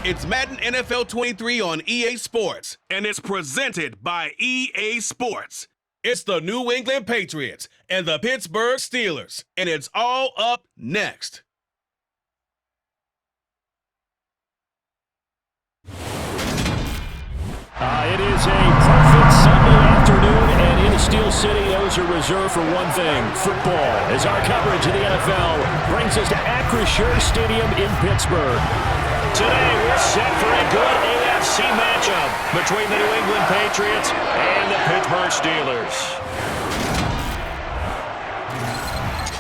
It's Madden NFL 23 on EA Sports, and it's presented by EA Sports. It's the New England Patriots and the Pittsburgh Steelers, and it's all up next. It is a perfect Sunday afternoon, and in Steel City, those are reserved for one thing, football, as our coverage of the NFL brings us to Acrisure Stadium in Pittsburgh. Today, we're set for a good AFC matchup between the New England Patriots and the Pittsburgh Steelers.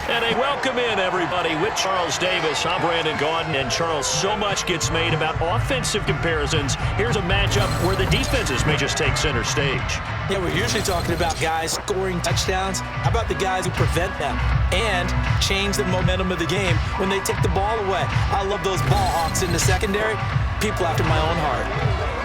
And a welcome in, everybody, with Charles Davis. I'm Brandon Gaudin, and Charles, so much gets made about offensive comparisons. Here's a matchup where the defenses may just take center stage. Yeah, we're usually talking about guys scoring touchdowns. How about the guys who prevent them and change the momentum of the game when they take the ball away? I love those ball hawks in the secondary. People after my own heart.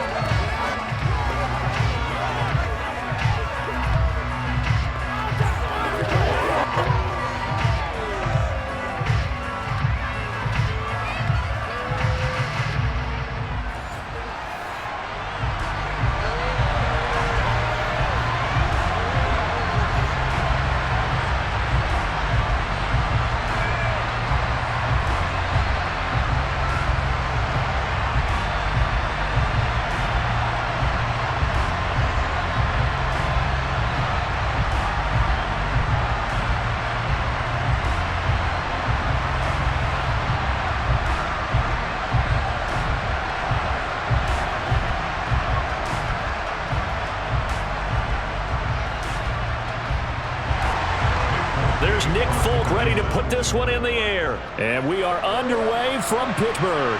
There's Nick Folk ready to put this one in the air. And we are underway from Pittsburgh.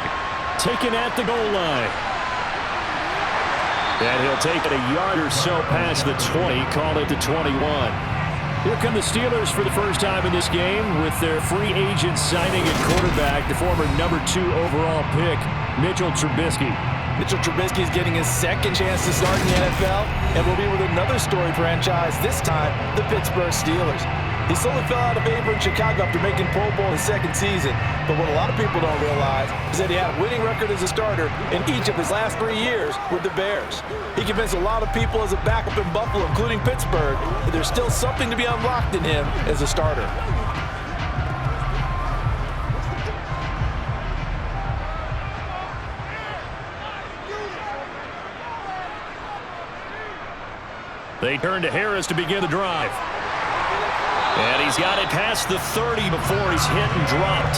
Taken at the goal line. And he'll take it a yard or so past the 20, call it the 21. Here come the Steelers for the first time in this game with their free agent signing at quarterback, the former number 2 overall pick, Mitchell Trubisky. Mitchell Trubisky is getting his second chance to start in the NFL and will be with another storied franchise, this time the Pittsburgh Steelers. He slowly fell out of favor in Chicago after making Pro Bowl his second season. But what a lot of people don't realize is that he had a winning record as a starter in each of his last 3 years with the Bears. He convinced a lot of people as a backup in Buffalo, including Pittsburgh, that there's still something to be unlocked in him as a starter. They turn to Harris to begin the drive. And he's got it past the 30 before he's hit and dropped.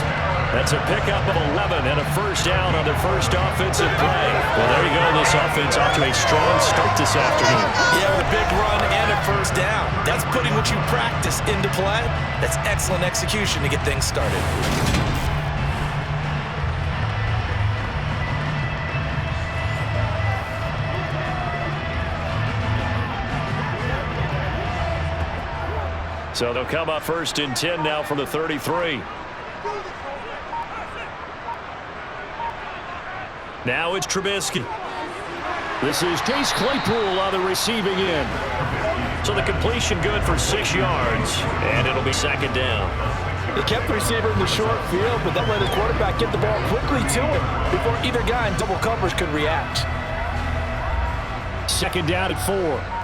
That's a pickup of 11 and a first down on their first offensive play. Well, there you go. This offense off to a strong start this afternoon. Yeah, with a big run and a first down. That's putting what you practice into play. That's excellent execution to get things started. So they'll come up first and 10 now from the 33. Now it's Trubisky. This is Chase Claypool on the receiving end. So the completion good for 6 yards, and it'll be second down. He kept the receiver in the short field, but that let his quarterback get the ball quickly to him before either guy in double coverage could react. Second down at 4.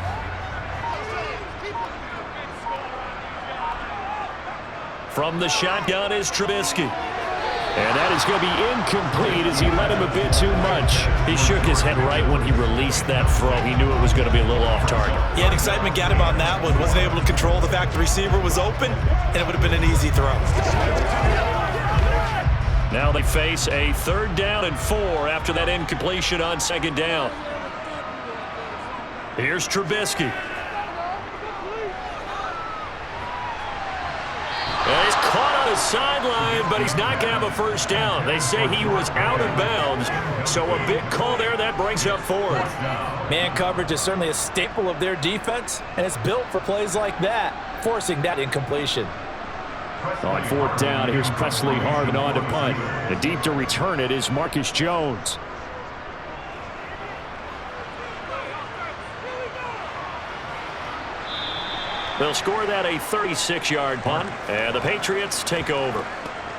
From the shotgun is Trubisky. And that is going to be incomplete as he let him a bit too much. He shook his head right when he released that throw. He knew it was going to be a little off target. Yeah, and excitement got him on that one. Wasn't able to control the fact the receiver was open, and it would have been an easy throw. Now they face a 3rd down and 4 after that incompletion on second down. Here's Trubisky. And he's caught on his sideline, but he's not going to have a first down. They say he was out of bounds, so a big call there that brings up 4th. Man coverage is certainly a staple of their defense, and it's built for plays like that, forcing that incompletion. On 4th down, here's Presley Harvin on to punt. And deep to return it is Marcus Jones. They'll score that a 36-yard punt, and the Patriots take over.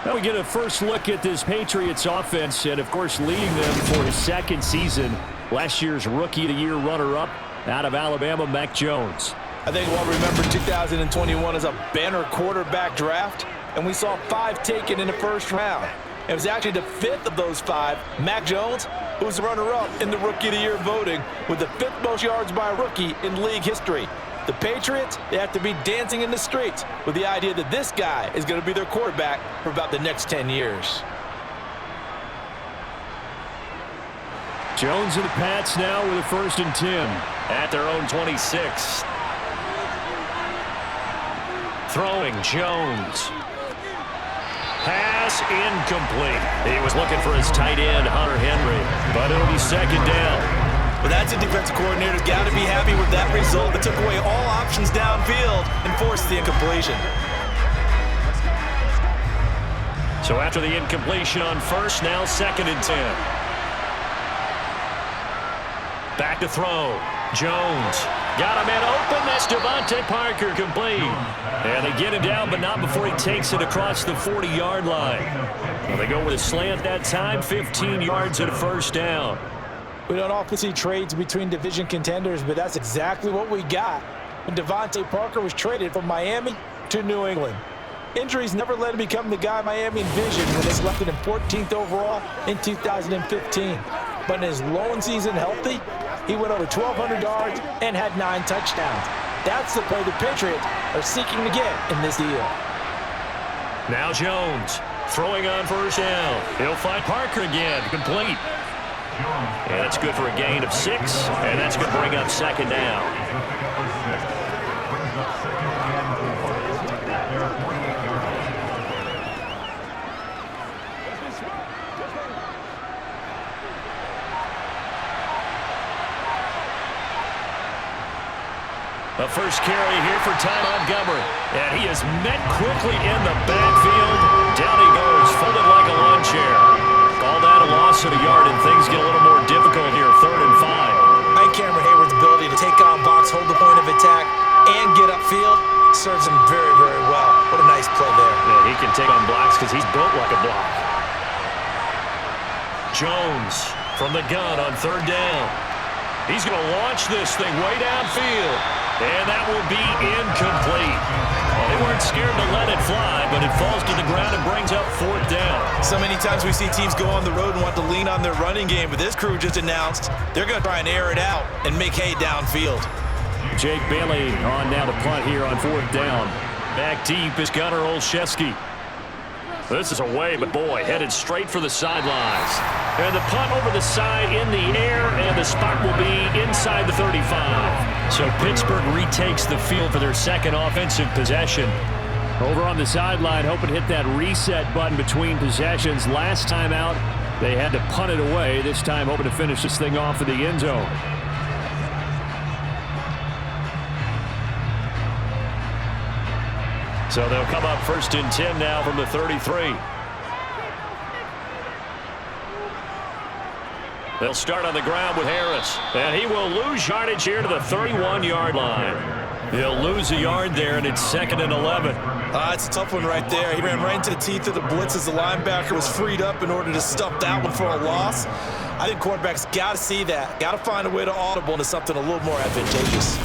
Now we get a first look at this Patriots offense, and of course leading them for his second season, last year's Rookie of the Year runner-up out of Alabama, Mac Jones. I think we'll remember 2021 as a banner quarterback draft, and we saw 5 taken in the first round. It was actually the 5th of those 5, Mac Jones, who was the runner-up in the Rookie of the Year voting with the 5th most yards by a rookie in league history. The Patriots, they have to be dancing in the streets with the idea that this guy is going to be their quarterback for about the next 10 years. Jones and the Pats now with a 1st and 10 at their own 26. Throwing Jones. Pass incomplete. He was looking for his tight end, Hunter Henry, but it'll be 2nd down. Well, that's a defensive coordinator's got to be happy with that result that took away all options downfield and forced the incompletion. So after the incompletion on 1st, now 2nd and 10. Back to throw. Jones. Got a man open. That's Devontae Parker complete. And they get him down, but not before he takes it across the 40-yard line. Well, they go with a slant that time, 15 yards and a 1st down. We don't often see trades between division contenders, but that's exactly what we got when Devontae Parker was traded from Miami to New England. Injuries never let him become the guy Miami envisioned when they selected him 14th overall in 2015. But in his lone season healthy, he went over 1,200 yards and had 9 touchdowns. That's the play the Patriots are seeking to get in this deal. Now Jones throwing on 1st down. He'll find Parker again, complete. And that's good for a gain of 6, and that's going to bring up 2nd down. The first carry here for Ty Montgomery, and he is met quickly in the backfield. Down he goes, folded like a lawn chair. Call that a loss of a yard, and things get a little more difficult here, 3rd and 5. I think Cameron Hayward's ability to take on box, hold the point of attack, and get upfield serves him very, very well. What a nice play there. Yeah, he can take on blocks because he's built like a block. Jones from the gun on 3rd down. He's going to launch this thing way downfield, and that will be incomplete. Well, they weren't scared to let it fly, but it falls to the ground and brings up 4th down. So many times we see teams go on the road and want to lean on their running game, but this crew just announced they're going to try and air it out and make hay downfield. Jake Bailey on now to punt here on 4th down. Back deep is Gunnar Olszewski. This is away, but boy, headed straight for the sidelines. And the punt over the side in the air, and the spot will be inside the 35. So Pittsburgh retakes the field for their 2nd offensive possession. Over on the sideline, hoping to hit that reset button between possessions. Last time out, they had to punt it away. This time, hoping to finish this thing off in the end zone. So they'll come up 1st and 10 now from the 33. They'll start on the ground with Harris, and he will lose yardage here to the 31-yard line. He'll lose a yard there, and it's 2nd and 11. It's a tough one right there. He ran right into the teeth of the blitz as the linebacker was freed up in order to stuff that one for a loss. I think quarterbacks got to see that, got to find a way to audible into something a little more advantageous.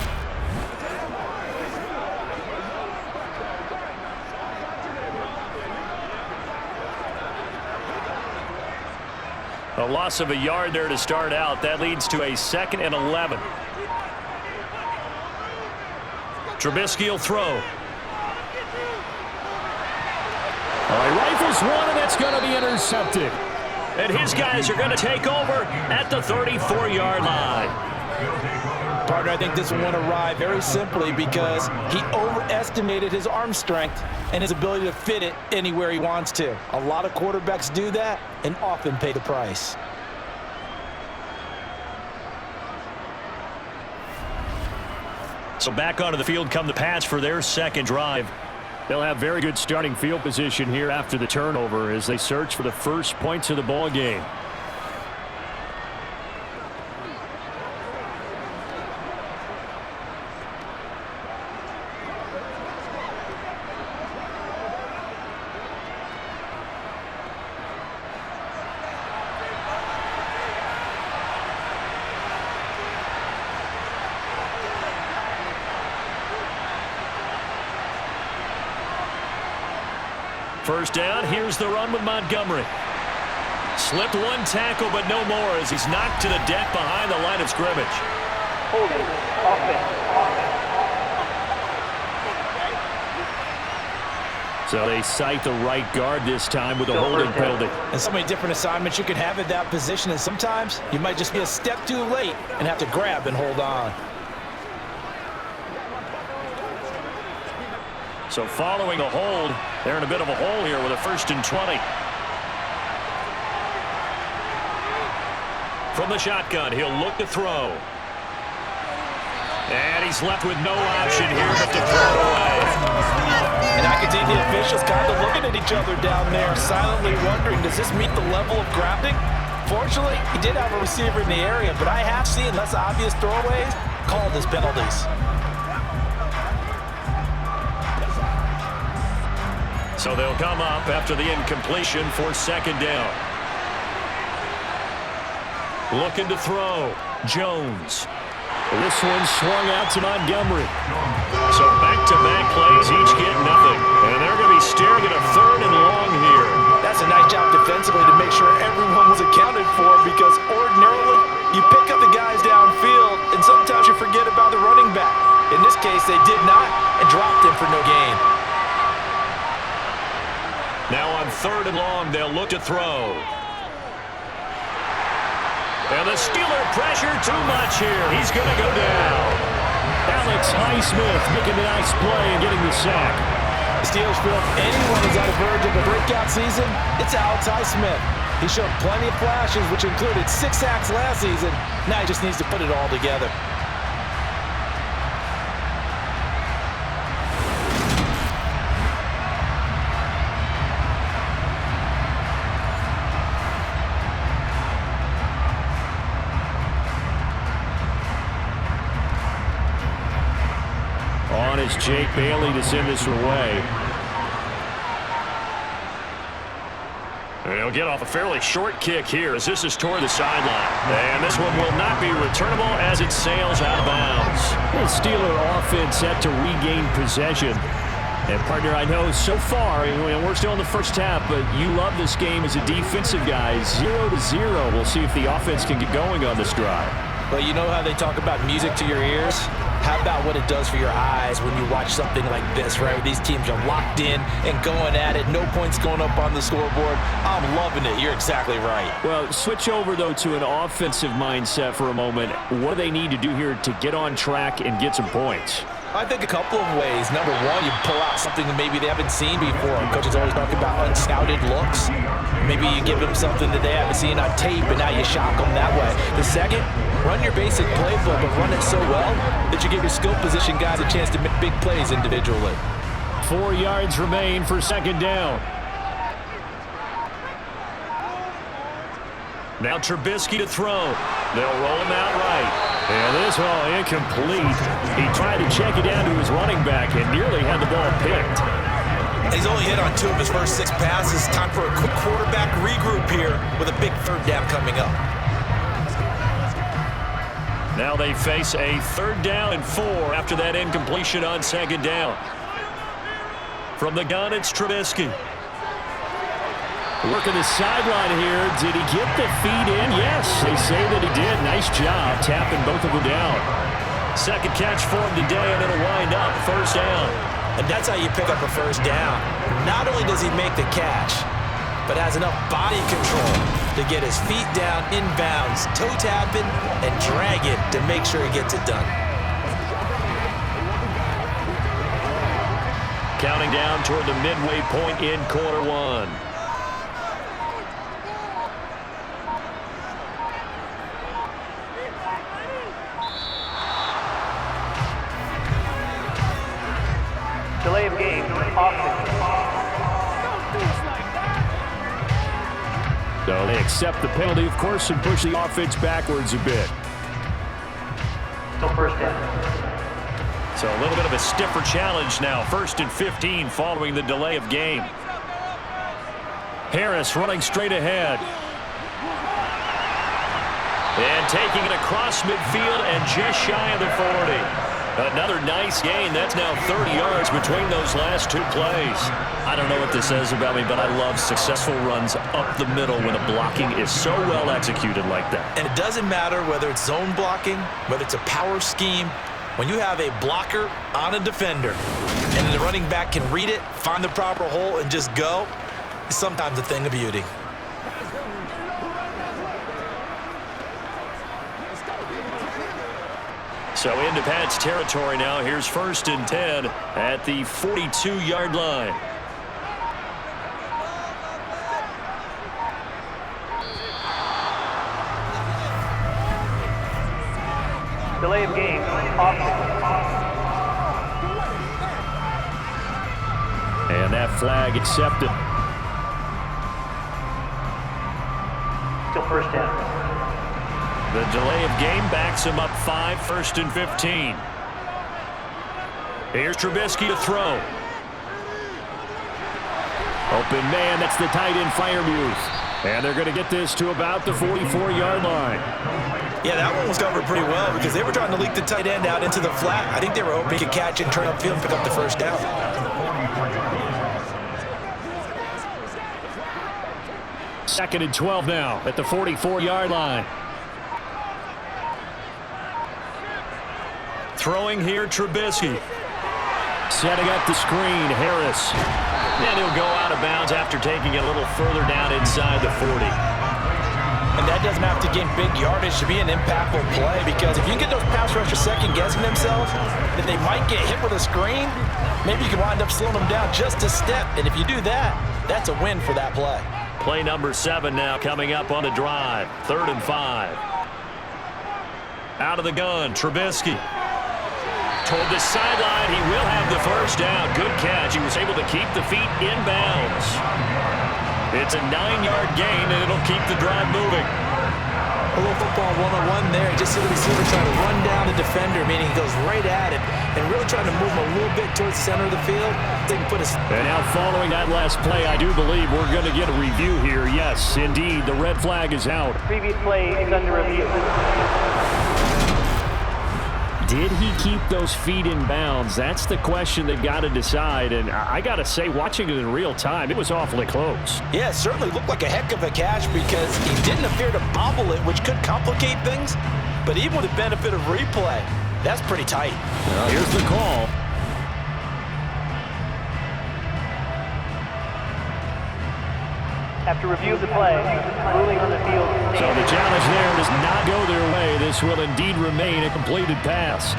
A loss of a yard there to start out. That leads to a 2nd and 11. Trubisky will throw. He rifles one, and that's going to be intercepted. And his guys are going to take over at the 34-yard line. Partner, I think this one arrived very simply because he overestimated his arm strength and his ability to fit it anywhere he wants to. A lot of quarterbacks do that and often pay the price. So back onto the field come the Pats for their 2nd drive. They'll have very good starting field position here after the turnover as they search for the first points of the ball game. First down, here's the run with Montgomery. Slipped one tackle, but no more as he's knocked to the deck behind the line of scrimmage. Holding, offense. So they cite the right guard this time with a holding penalty. And so many different assignments you can have at that position, and sometimes you might just be a step too late and have to grab and hold on. So following a hold, they're in a bit of a hole here with a 1st and 20. From the shotgun, he'll look to throw. And he's left with no option here but to throw it away. And I could see the officials kind of looking at each other down there, silently wondering, does this meet the level of grounding? Fortunately, he did have a receiver in the area, but I have seen less obvious throwaways called as penalties. So they'll come up after the incompletion for 2nd down. Looking to throw. Jones. This one swung out to Montgomery. So back-to-back plays, each get nothing. And they're going to be staring at a 3rd and long here. That's a nice job defensively to make sure everyone was accounted for, because ordinarily you pick up the guys downfield and sometimes you forget about the running back. In this case, they did not and dropped him for no gain. Now on 3rd and long, they'll look to throw. And the Steeler pressure too much here. He's going to go down. Alex Highsmith making a nice play and getting the sack. The Steelers feel if anyone is on the verge of a breakout season, it's Alex Highsmith. He showed plenty of flashes, which included 6 sacks last season. Now he just needs to put it all together. On is Jake Bailey to send this away. And he'll get off a fairly short kick here as this is toward the sideline. And this one will not be returnable as it sails out of bounds. The Steeler offense set to regain possession. And, partner, I know so far, we're still in the first half, but you love this game as a defensive guy. 0-0. We'll see if the offense can get going on this drive. Well, you know how they talk about music to your ears? How about what it does for your eyes when you watch something like this, right? These teams are locked in and going at it. No points going up on the scoreboard. I'm loving it. You're exactly right. Well, switch over, though, to an offensive mindset for a moment. What do they need to do here to get on track and get some points? I think a couple of ways. Number one, you pull out something that maybe they haven't seen before. Coaches always talk about unscouted looks. Maybe you give them something that they haven't seen on tape, and now you shock them that way. The second, run your basic playbook, but run it so well that you give your skill position guys a chance to make big plays individually. 4 yards remain for 2nd down. Now Trubisky to throw. They'll roll him out right. And this one incomplete. He tried to check it down to his running back and nearly had the ball picked. He's only hit on 2 of his first 6 passes. Time for a quick quarterback regroup here with a big 3rd down coming up. Now they face a 3rd down and 4 after that incompletion on 2nd down. From the gun, it's Trubisky. Working the sideline here. Did he get the feet in? Yes, they say that he did. Nice job tapping both of them down. 2nd catch for him today, and it'll wind up 1st down. And that's how you pick up a 1st down. Not only does he make the catch, but has enough body control to get his feet down inbounds, toe tapping, and drag it to make sure he gets it done. Counting down toward the midway point in quarter 1. Delay of game, offense. So they accept the penalty, of course, and push the offense backwards a bit. So 1st down. So a little bit of a stiffer challenge now. 1st and 15 following the delay of game. Harris running straight ahead. And taking it across midfield and just shy of the 40. Another nice gain. That's now 30 yards between those last two plays. I don't know what this says about me, but I love successful runs up the middle when the blocking is so well executed like that. And it doesn't matter whether it's zone blocking, whether it's a power scheme. When you have a blocker on a defender and the running back can read it, find the proper hole, and just go, it's sometimes a thing of beauty. So into Pat's territory now. Here's 1st and 10 at the 42-yard line. Delay of game, offense. And that flag accepted. Still first down. The delay of game backs him up 5, 1st and 15. Here's Trubisky to throw. Open man, that's the tight end Freiermuth. And they're going to get this to about the 44-yard line. Yeah, that one was covered pretty well because they were trying to leak the tight end out into the flat. I think they were hoping he could catch and turn upfield and pick up the first down. 2nd and 12 now at the 44-yard line. Throwing here, Trubisky. Setting up the screen, Harris. And he'll go out of bounds after taking it a little further down inside the 40. And that doesn't have to gain big yardage to be an impactful play, because if you can get those pass rushers second-guessing themselves, that they might get hit with a screen, maybe you can wind up slowing them down just a step. And if you do that, that's a win for that play. Play number 7 now coming up on the drive. 3rd and 5. Out of the gun, Trubisky. Toward the sideline, he will have the first down. Good catch. He was able to keep the feet in bounds. It's a 9-yard gain, and it'll keep the drive moving. A little football one-on-one there. Just see the receiver trying to run down the defender, meaning he goes right at it, and really trying to move him a little bit towards the center of the field. They can put his... And now following that last play, I do believe we're going to get a review here. Yes, indeed, the red flag is out. Previous play is under review. Did he keep those feet in bounds? That's the question they've got to decide. And I got to say, watching it in real time, it was awfully close. Yeah, it certainly looked like a heck of a catch because he didn't appear to bobble it, which could complicate things. But even with the benefit of replay, that's pretty tight. Here's the call. After review of the play, ruling on the field. So the challenge there does not go their way. This will indeed remain a completed pass.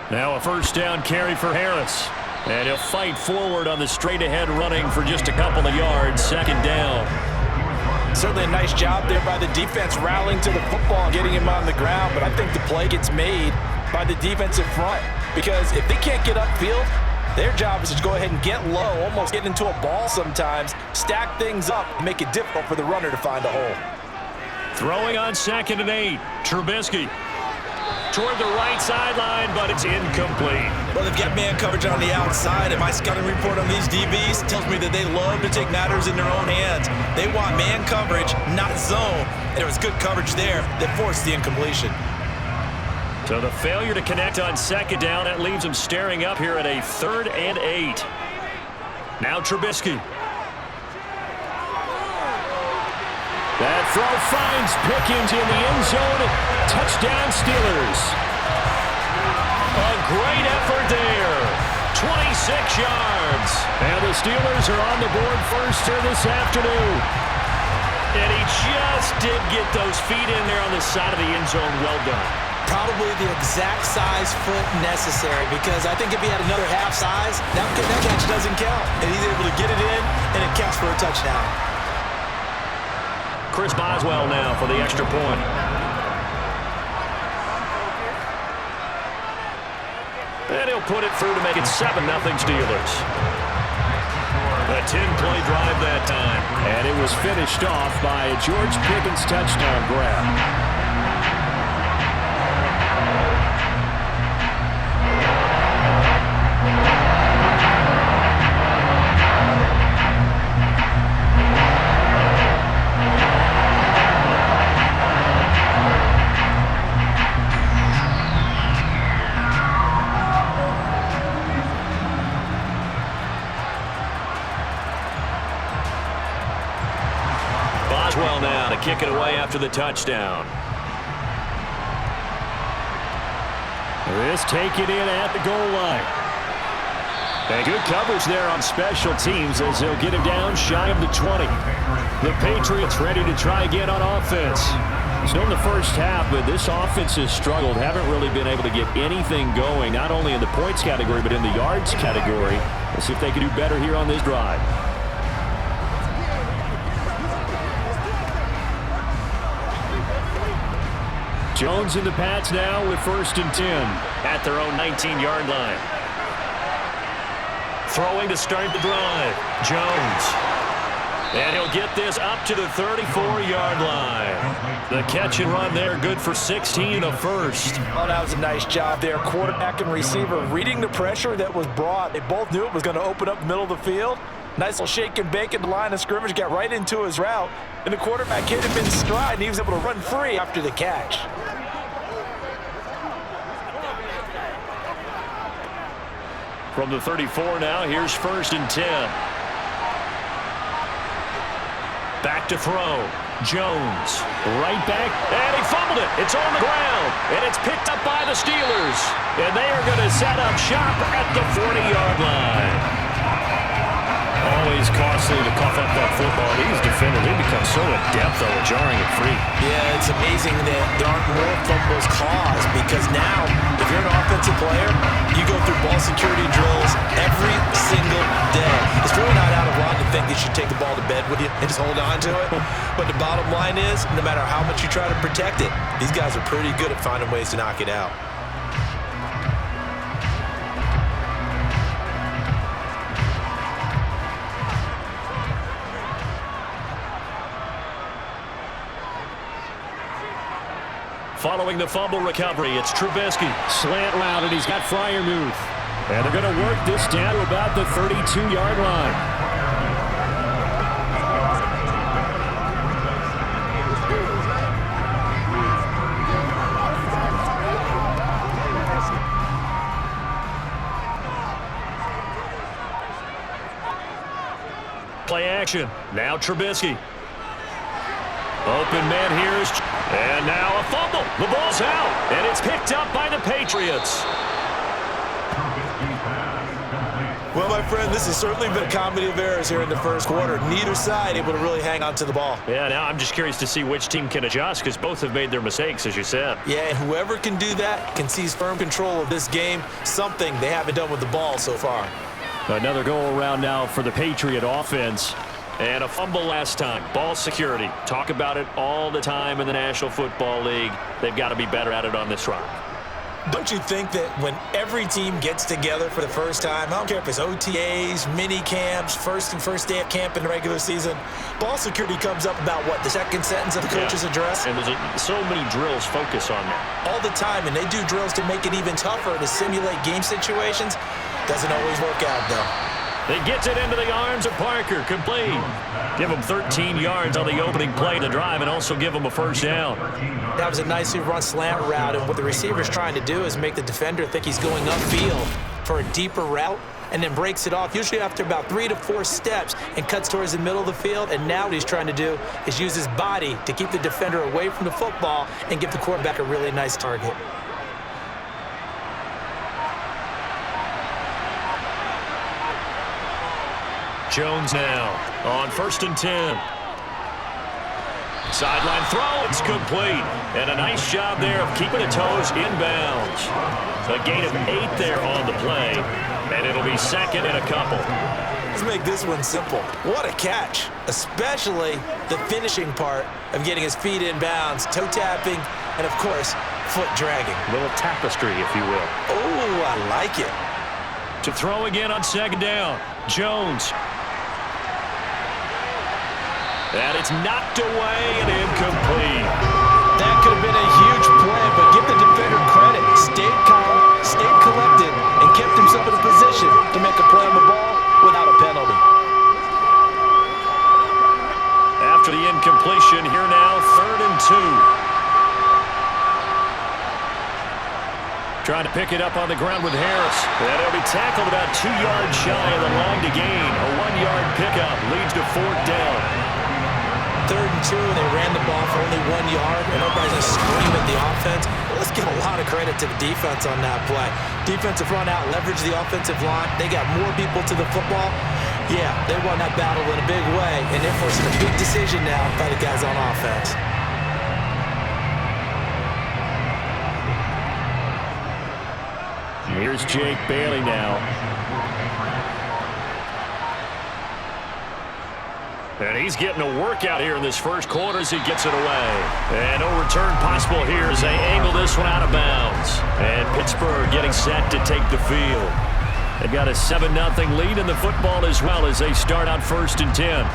Now a first down carry for Harris. And he'll fight forward on the straight-ahead running for just a couple of yards. 2nd down. Certainly a nice job there by the defense rallying to the football and getting him on the ground, but I think the play gets made by the defensive front because if they can't get upfield, their job is to go ahead and get low, almost get into a ball sometimes, stack things up, and make it difficult for the runner to find a hole. Throwing on 2nd and 8, Trubisky. Toward the right sideline, but it's incomplete. Well, they've got man coverage on the outside, and my scouting report on these DBs tells me that they love to take matters in their own hands. They want man coverage, not zone. And there was good coverage there that forced the incompletion. So the failure to connect on 2nd down, that leaves them staring up here at a 3rd and 8. Now Trubisky. That throw finds Pickens in the end zone. Touchdown Steelers. A great effort there. 26 yards. And the Steelers are on the board first here this afternoon. And he just did get those feet in there on the side of the end zone. Well done. Probably the exact size foot necessary because I think if he had another half size, that catch doesn't count. And he's able to get it in, and it counts for a touchdown. Chris Boswell now for the extra point. And he'll put it through to make it 7-0 Steelers. A 10-play drive that time. And it was finished off by a George Pickens touchdown grab. Maxwell now to kick it away after the touchdown. This take it in at the goal line. And good coverage there on special teams as they'll get him down shy of the 20. The Patriots ready to try again on offense. Still in the first half, but this offense has struggled. Haven't really been able to get anything going, not only in the points category, but in the yards category. Let's see if they can do better here on this drive. Jones in the Pats now with 1st and 10 at their own 19-yard line. Throwing to start the drive. Jones. And he'll get this up to the 34-yard line. The catch and run there, good for 16, a first. Oh, that was a nice job there. Quarterback and receiver reading the pressure that was brought. They both knew it was going to open up the middle of the field. Nice little shake and bake at the line of scrimmage, got right into his route. And the quarterback hit him in stride, and he was able to run free after the catch. From the 34 now, here's 1st and 10. Back to throw. Jones. Right back. And he fumbled it. It's on the ground. And it's picked up by the Steelers. And they are going to set up shop at the 40-yard line. Always costly to cough up that football. These defenders, they become so adept, though, at jarring it free. Yeah, it's amazing that there aren't more fumbles caused because now, if you're an offensive player, you go through ball security drills every single day. It's really not out of line to think that you should take the ball to bed with you and just hold on to it. But the bottom line is, no matter how much you try to protect it, these guys are pretty good at finding ways to knock it out. Following the fumble recovery, it's Trubisky. Slant route, and he's got Freiermuth. And they're going to work this down to about the 32-yard line. Play action. Now Trubisky. Open man here is... And now a fumble. The ball's out, and it's picked up by the Patriots. Well, my friend, this has certainly been a comedy of errors here in the first quarter. Neither side able to really hang on to the ball. Yeah, now I'm just curious to see which team can adjust because both have made their mistakes, as you said. Yeah, and whoever can do that can seize firm control of this game, something they haven't done with the ball so far. Another goal around now for the Patriot offense. And a fumble last time. Ball security. Talk about it all the time in the National Football League. They've got to be better at it on this run. Don't you think that when every team gets together for the first time, I don't care if it's OTAs, mini camps, first day of camp in the regular season, ball security comes up about what, the second sentence of the coach's address? And there's so many drills focus on that. All the time, and they do drills to make it even tougher to simulate game situations. Doesn't always work out, though. He gets it into the arms of Parker, complete. Give him 13 yards on the opening play of the drive and also give him a first down. That was a nicely run slant route, and what the receiver's trying to do is make the defender think he's going upfield for a deeper route and then breaks it off, usually after about 3 to 4 steps, and cuts towards the middle of the field. And now what he's trying to do is use his body to keep the defender away from the football and give the quarterback a really nice target. Jones now on 1st and 10. Sideline throw, it's complete. And a nice job there of keeping the toes inbounds. A gain of 8 there on the play. And it'll be second and a couple. Let's make this one simple. What a catch, especially the finishing part of getting his feet in bounds, toe tapping, and of course, foot dragging. A little tapestry, if you will. Oh, I like it. To throw again on second down. Jones. And it's knocked away and incomplete. That could have been a huge play, but give the defender credit. Stayed calm, stayed collected, and kept himself in a position to make a play on the ball without a penalty. After the incompletion, here now, 3rd and 2. Trying to pick it up on the ground with Harris. And it'll be tackled about 2 yards shy of the line to gain. A 1-yard pickup leads to 4th down. 3rd and 2, and they ran the ball for only 1 yard, and everybody's going to scream at the offense. Well, let's give a lot of credit to the defense on that play. Defensive front out leveraged the offensive line. They got more people to the football. Yeah, they won that battle in a big way, and they're forcing a big decision now by the guys on offense. Here's Jake Bailey now. And he's getting a workout here in this first quarter as he gets it away. And no return possible here as they angle this one out of bounds. And Pittsburgh getting set to take the field. They've got a 7-0 lead in the football as well as they start on 1st and 10.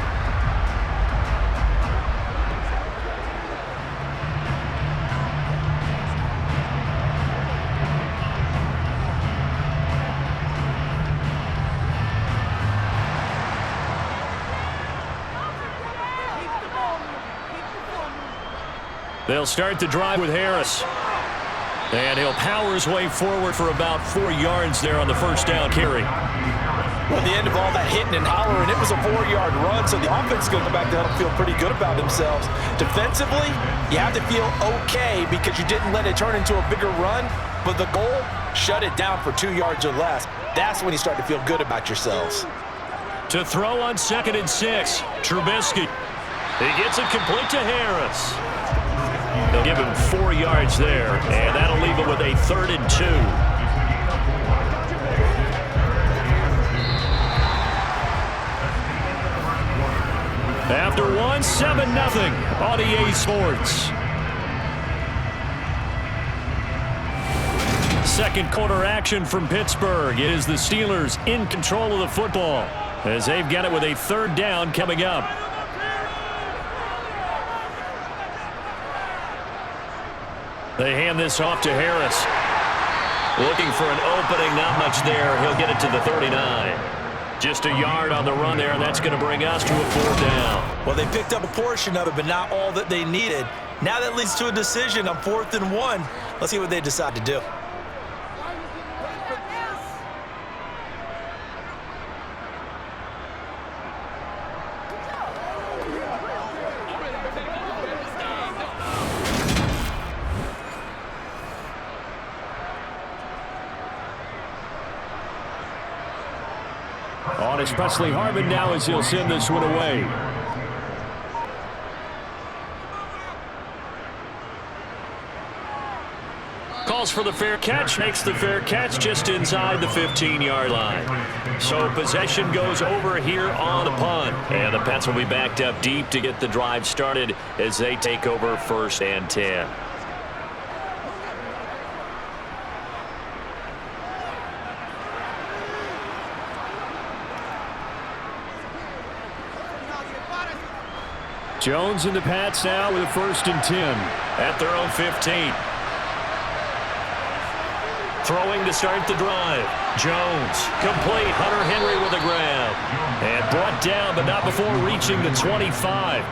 They'll start the drive with Harris. And he'll power his way forward for about 4 yards there on the first down carry. Well, at the end of all that hitting and hollering, it was a 4-yard run, so the offense is going to come back to feel pretty good about themselves. Defensively, you have to feel okay because you didn't let it turn into a bigger run, but the goal, shut it down for 2 yards or less. That's when you start to feel good about yourselves. To throw on 2nd and 6, Trubisky. He gets it complete to Harris. They'll give him 4 yards there, and that'll leave him with a 3rd and 2. After 1, 7-0 on EA Sports. Second quarter action from Pittsburgh. It is the Steelers in control of the football as they've got it with a 3rd down coming up. They hand this off to Harris. Looking for an opening, not much there. He'll get it to the 39. Just a yard on the run there, and that's going to bring us to a 4th down. Well, they picked up a portion of it, but not all that they needed. Now that leads to a decision on 4th and 1. Let's see what they decide to do. On is Presley Harvin now as he'll send this one away. Calls for the fair catch, makes the fair catch just inside the 15-yard line. So possession goes over here on the punt. And the Pats will be backed up deep to get the drive started as they take over 1st and 10. Jones and the Pats now with a 1st and 10 at their own 15. Throwing to start the drive. Jones, complete. Hunter Henry with a grab. And brought down, but not before reaching the 25.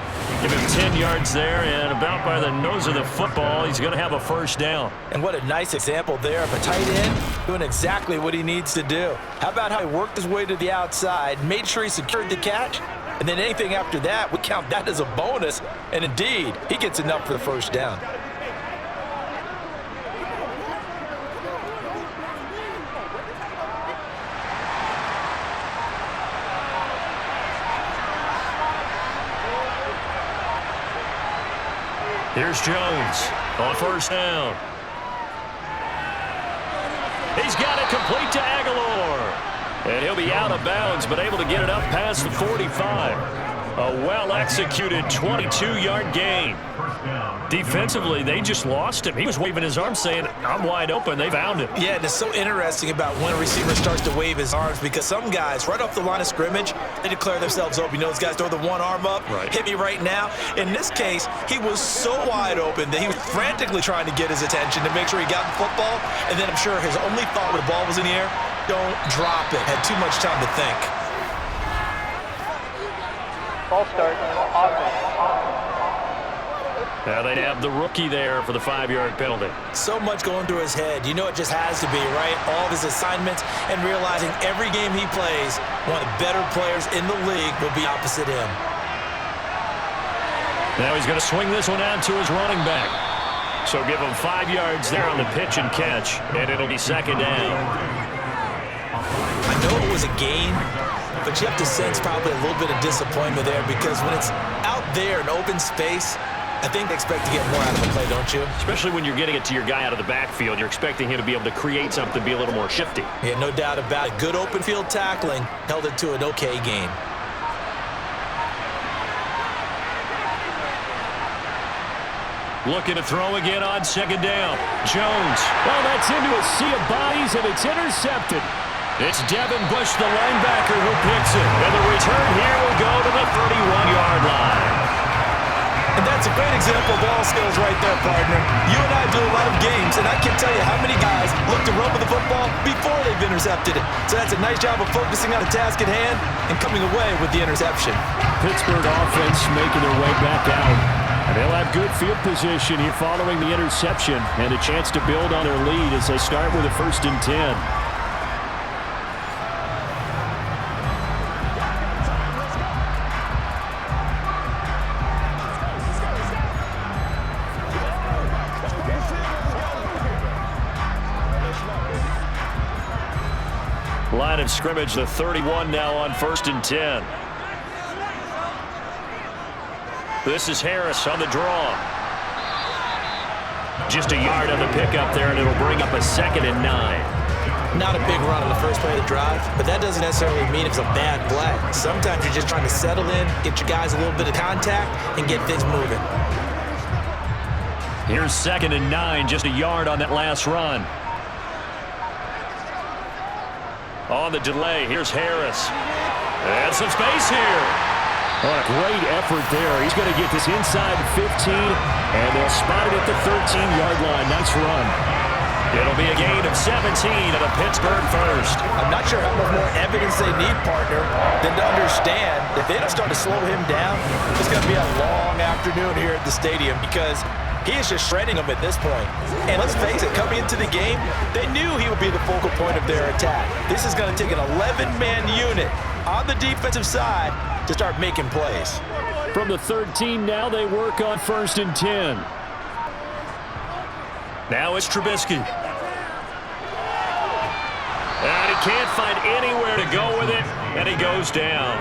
Give him 10 yards there, and about by the nose of the football, he's going to have a 1st down. And what a nice example there of a tight end doing exactly what he needs to do. How about how he worked his way to the outside, made sure he secured the catch, and then anything after that, we count that as a bonus. And indeed, he gets enough for the 1st down. Here's Jones on 1st down. He's got it complete to Aguilar. And he'll be out of bounds, but able to get it up past the 45. A well-executed 22-yard gain. Defensively, they just lost him. He was waving his arms saying, I'm wide open. They found him. Yeah, and it's so interesting about when a receiver starts to wave his arms because some guys, right off the line of scrimmage, they declare themselves open. You know, those guys throw the one arm up, hit me right now. In this case, he was so wide open that he was frantically trying to get his attention to make sure he got the football. And then I'm sure his only thought when the ball was in the air, don't drop it. Had too much time to think. Ball start, offense. Now they have the rookie there for the 5-yard penalty. So much going through his head. You know it just has to be, right? All of his assignments and realizing every game he plays, one of the better players in the league will be opposite him. Now he's going to swing this one out to his running back. So give him 5 yards there on the pitch and catch, and it'll be second down. I know it was a gain, but you have to sense probably a little bit of disappointment there because when it's out there in open space, I think they expect to get more out of the play, don't you? Especially when you're getting it to your guy out of the backfield. You're expecting him to be able to create something, be a little more shifty. Yeah, no doubt about it. Good open field tackling held it to an okay gain. Looking to throw again on second down. Jones. Well, that's into a sea of bodies, and it's intercepted. It's Devin Bush, the linebacker, who picks it. And the return here will go to the 31-yard line. And that's a great example of ball skills right there, partner. You and I do a lot of games, and I can't tell you how many guys look to run with the football before they've intercepted it. So that's a nice job of focusing on the task at hand and coming away with the interception. Pittsburgh offense making their way back out. And they'll have good field position here following the interception and a chance to build on their lead as they start with a 1st and 10. Line of scrimmage, the 31 now on 1st and 10. This is Harris on the draw. Just a yard on the pickup there, and it'll bring up a 2nd and 9. Not a big run on the first play of the drive, but that doesn't necessarily mean it's a bad play. Sometimes you're just trying to settle in, get your guys a little bit of contact, and get things moving. Here's 2nd and 9, just a yard on that last run. On the delay, here's Harris. And some space here. Oh, a great effort there. He's going to get this inside 15, and they'll spot it at the 13-yard line. Nice run. It'll be a gain of 17 and a Pittsburgh first. I'm not sure how much more evidence they need, partner, than to understand if they don't start to slow him down, it's going to be a long afternoon here at the stadium because he is just shredding them at this point. And let's face it, coming into the game, they knew he would be the focal point of their attack. This is going to take an 11-man unit on the defensive side to start making plays. From the 13 now, they work on 1st and 10. Now it's Trubisky. And he can't find anywhere to go with it, and he goes down.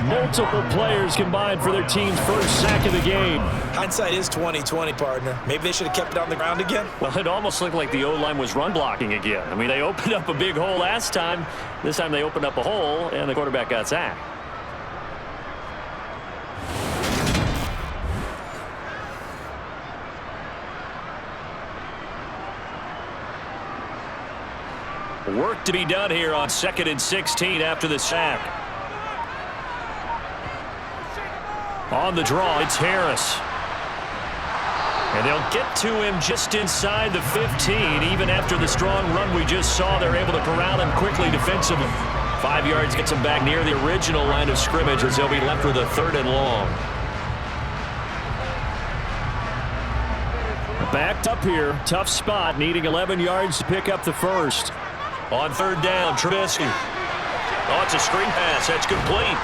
Multiple players combined for their team's first sack of the game. Hindsight is 20/20, partner. Maybe they should have kept it on the ground again. Well, it almost looked like the O-line was run blocking again. I mean, they opened up a big hole last time. This time they opened up a hole, and the quarterback got sacked. Work to be done here on 2nd and 16 after the sack. On the draw, it's Harris. And they'll get to him just inside the 15. Even after the strong run we just saw, they're able to corral him quickly defensively. 5 yards gets him back near the original line of scrimmage as they'll be left with a 3rd and long. Backed up here. Tough spot, needing 11 yards to pick up the first. On 3rd down, Trubisky. Oh, it's a screen pass. That's complete.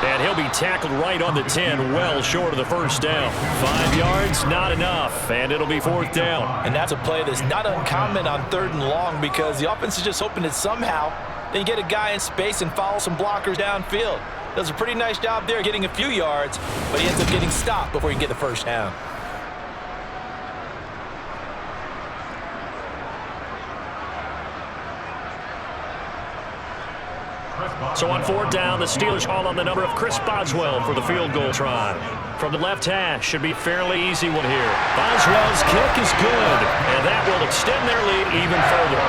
And he'll be tackled right on the 10, well short of the 1st down. 5 yards, not enough, and it'll be 4th down. And that's a play that's not uncommon on 3rd and long because the offense is just hoping that somehow they get a guy in space and follow some blockers downfield. Does a pretty nice job there getting a few yards, but he ends up getting stopped before he can get the 1st down. So on 4th down, the Steelers haul on the number of Chris Boswell for the field goal try. From the left hash, should be a fairly easy one here. Boswell's kick is good, and that will extend their lead even further.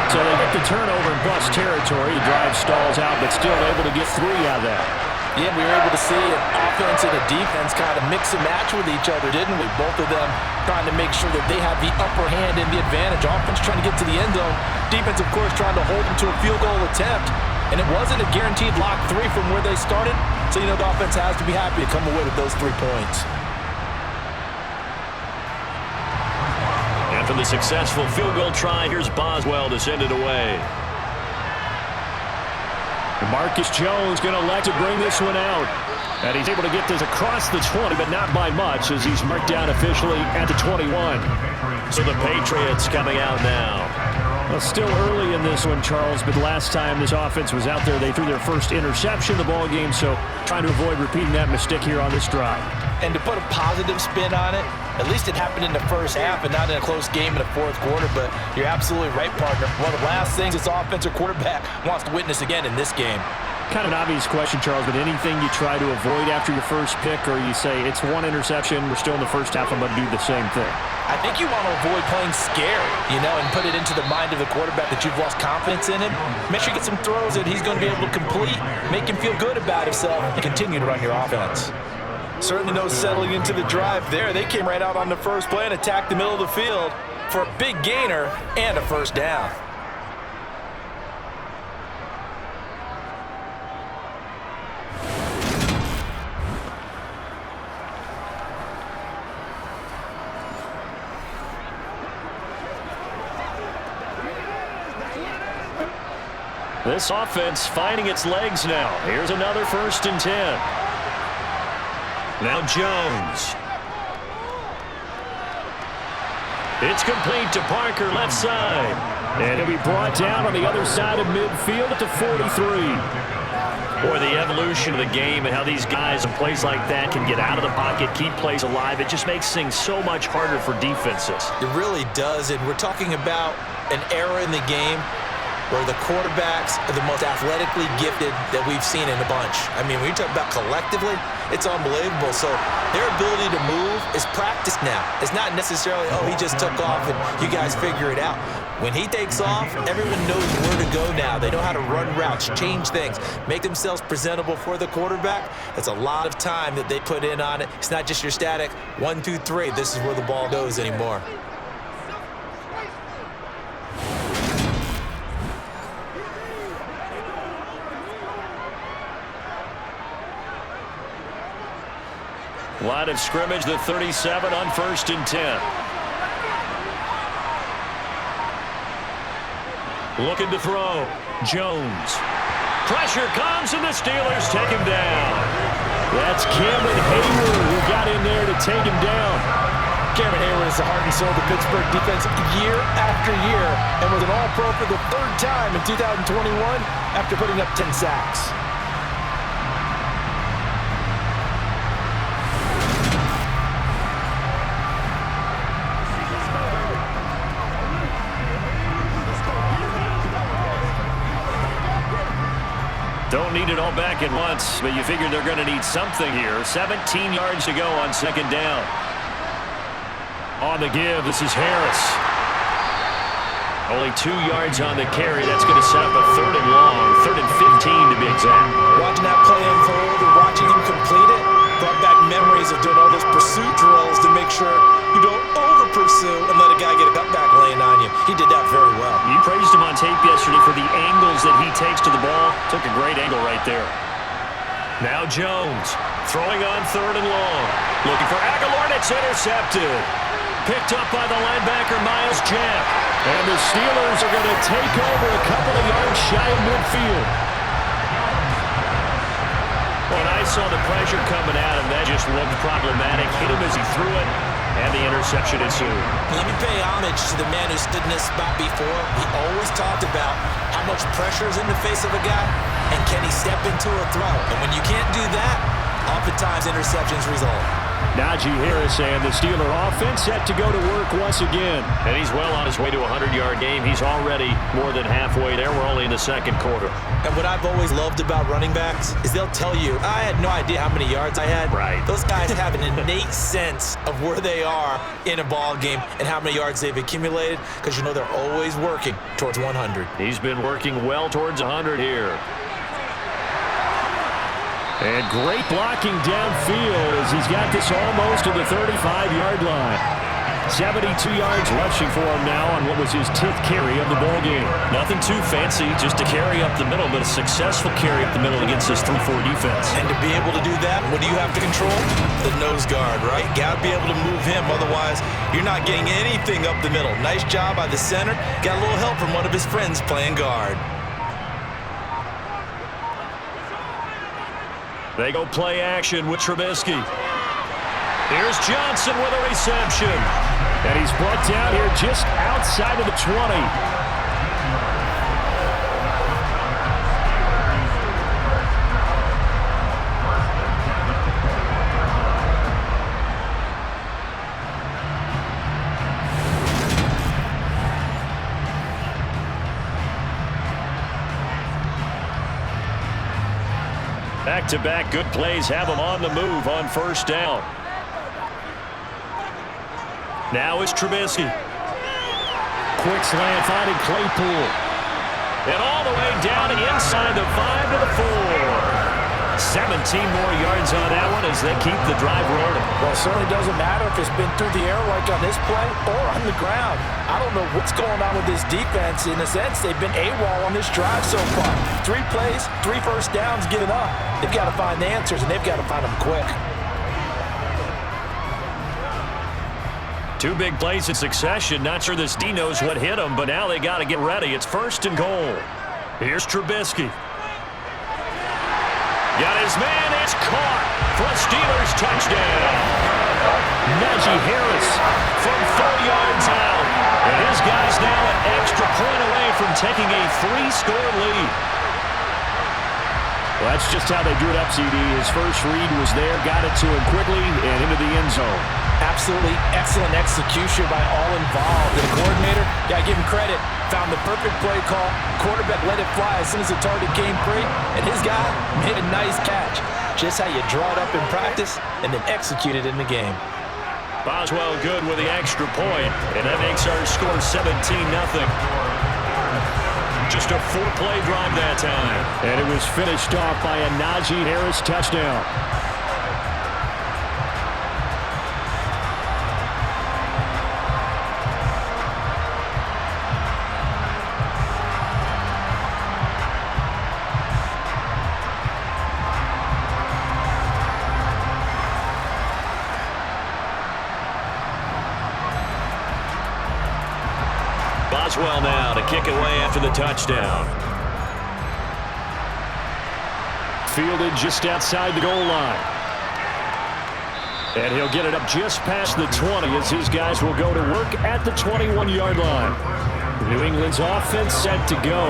So they get the turnover in bust territory. The drive stalls out, but still able to get 3 out of that. Yeah, we were able to see an offense and a defense kind of mix and match with each other, didn't we? Both of them trying to make sure that they have the upper hand and the advantage. Offense trying to get to the end zone. Defense, of course, trying to hold them to a field goal attempt. And it wasn't a guaranteed lock 3 from where they started. So, you know, the offense has to be happy to come away with those 3 points. After the successful field goal try, here's Boswell to send it away. Marcus Jones going to elect to bring this one out. And he's able to get this across the 20, but not by much, as he's marked down officially at the 21. So the Patriots coming out now. Well, still early in this one, Charles, but last time this offense was out there, they threw their first interception of the ball game, so trying to avoid repeating that mistake here on this drive. And to put a positive spin on it, at least it happened in the first half and not in a close game in the fourth quarter, but you're absolutely right, partner. One of the last things this offensive quarterback wants to witness again in this game. Kind of an obvious question, Charles, but anything you try to avoid after your first pick, or you say it's one interception, we're still in the first half, I'm going to do the same thing? I think you want to avoid playing scared, and put it into the mind of the quarterback that you've lost confidence in him. Make sure you get some throws that he's going to be able to complete, make him feel good about himself, and continue to run your offense. Certainly no settling into the drive there. They came right out on the first play and attacked the middle of the field for a big gainer and a first down. This offense finding its legs now. Here's another 1st and 10. Now Jones. It's complete to Parker, left side. And he'll be brought down on the other side of midfield at the 43. Boy, the evolution of the game and how these guys in plays like that can get out of the pocket, keep plays alive, it just makes things so much harder for defenses. It really does, and we're talking about an era in the game where the quarterbacks are the most athletically gifted that we've seen in a bunch. I mean, when you talk about collectively, it's unbelievable. So their ability to move is practiced now. It's not necessarily, oh, he just took off and you guys figure it out. When he takes off, everyone knows where to go now. They know how to run routes, change things, make themselves presentable for the quarterback. That's a lot of time that they put in on it. It's not just your static 1, 2, 3. This is where the ball goes anymore. Line of scrimmage, the 37 on 1st and 10. Looking to throw. Jones. Pressure comes, and the Steelers take him down. That's Cameron Hayward who got in there to take him down. Cameron Hayward is the heart and soul of the Pittsburgh defense year after year and was an All-Pro for the 3rd time in 2021 after putting up 10 sacks. Don't need it all back at once, but you figure they're going to need something here. 17 yards to go on 2nd down. On the give, this is Harris. Only 2 yards on the carry. That's going to set up a 3rd and long, 3rd and 15 to be exact. Watching that play unfold and watching him complete it brought back memories of doing all those pursuit drills to make sure you don't over-pursue and let a guy get a cutback laying on you. He did that very well. You praised him on tape yesterday for the angles that he takes to the ball. Took a great angle right there. Now Jones throwing on 3rd and long. Looking for Aguilar, and it's intercepted. Picked up by the linebacker, Miles Jack. And the Steelers are going to take over a couple of yards shy of midfield. When I saw the pressure coming at him, that just looked problematic. Hit him as he threw it, and the interception ensued. Let me pay homage to the man who stood in this spot before. He always talked about how much pressure is in the face of a guy, and can he step into a throw. And when you can't do that, oftentimes interceptions result. Najee Harris and the Steeler offense set to go to work once again. And he's well on his way to a 100-yard game. He's already more than halfway there. We're only in the 2nd quarter. And what I've always loved about running backs is they'll tell you, I had no idea how many yards I had. Right. Those guys have an innate sense of where they are in a ball game and how many yards they've accumulated, because you know they're always working towards 100. He's been working well towards 100 here. And great blocking downfield as he's got this almost to the 35-yard line. 72 yards rushing for him now on what was his 10th carry of the ball game. Nothing too fancy, just a carry up the middle, but a successful carry up the middle against this 3-4 defense. And to be able to do that, what do you have to control? The nose guard, right? Got to be able to move him, otherwise you're not getting anything up the middle. Nice job by the center. Got a little help from one of his friends playing guard. They go play action with Trubisky. Here's Johnson with a reception. And he's brought down here just outside of the 20. Back-to-back good plays have them on the move on first down. Now it's Trubisky. Quick slant finding Claypool. And all the way down inside the 5 to the 4. 17 more yards on that one as they keep the drive rolling. Well, it certainly doesn't matter if it's been through the air like on this play or on the ground. I don't know what's going on with this defense. In a sense, they've been AWOL on this drive so far. 3 plays, 3 first downs given up. They've got to find the answers, and they've got to find them quick. 2 big plays in succession. Not sure this D knows what hit them, but now they got to get ready. It's first and goal. Here's Trubisky. Got his man. It's caught for a Steelers touchdown. Najee Harris from 4 yards out. And his guy's now an extra point away from taking a 3-score lead. Well, that's just how they drew it up, CD. His first read was there, got it to him quickly, and into the end zone. Absolutely excellent execution by all involved. And the coordinator, got to give him credit, found the perfect play call. Quarterback let it fly as soon as the target came free, and his guy made a nice catch. Just how you draw it up in practice and then execute it in the game. Boswell good with the extra point, and that makes our score 17-0. Just a 4-play drive that time. And it was finished off by a Najee Harris touchdown. Boswell now to kick away after the touchdown. Fielded just outside the goal line. And he'll get it up just past the 20 as his guys will go to work at the 21-yard line. New England's offense set to go.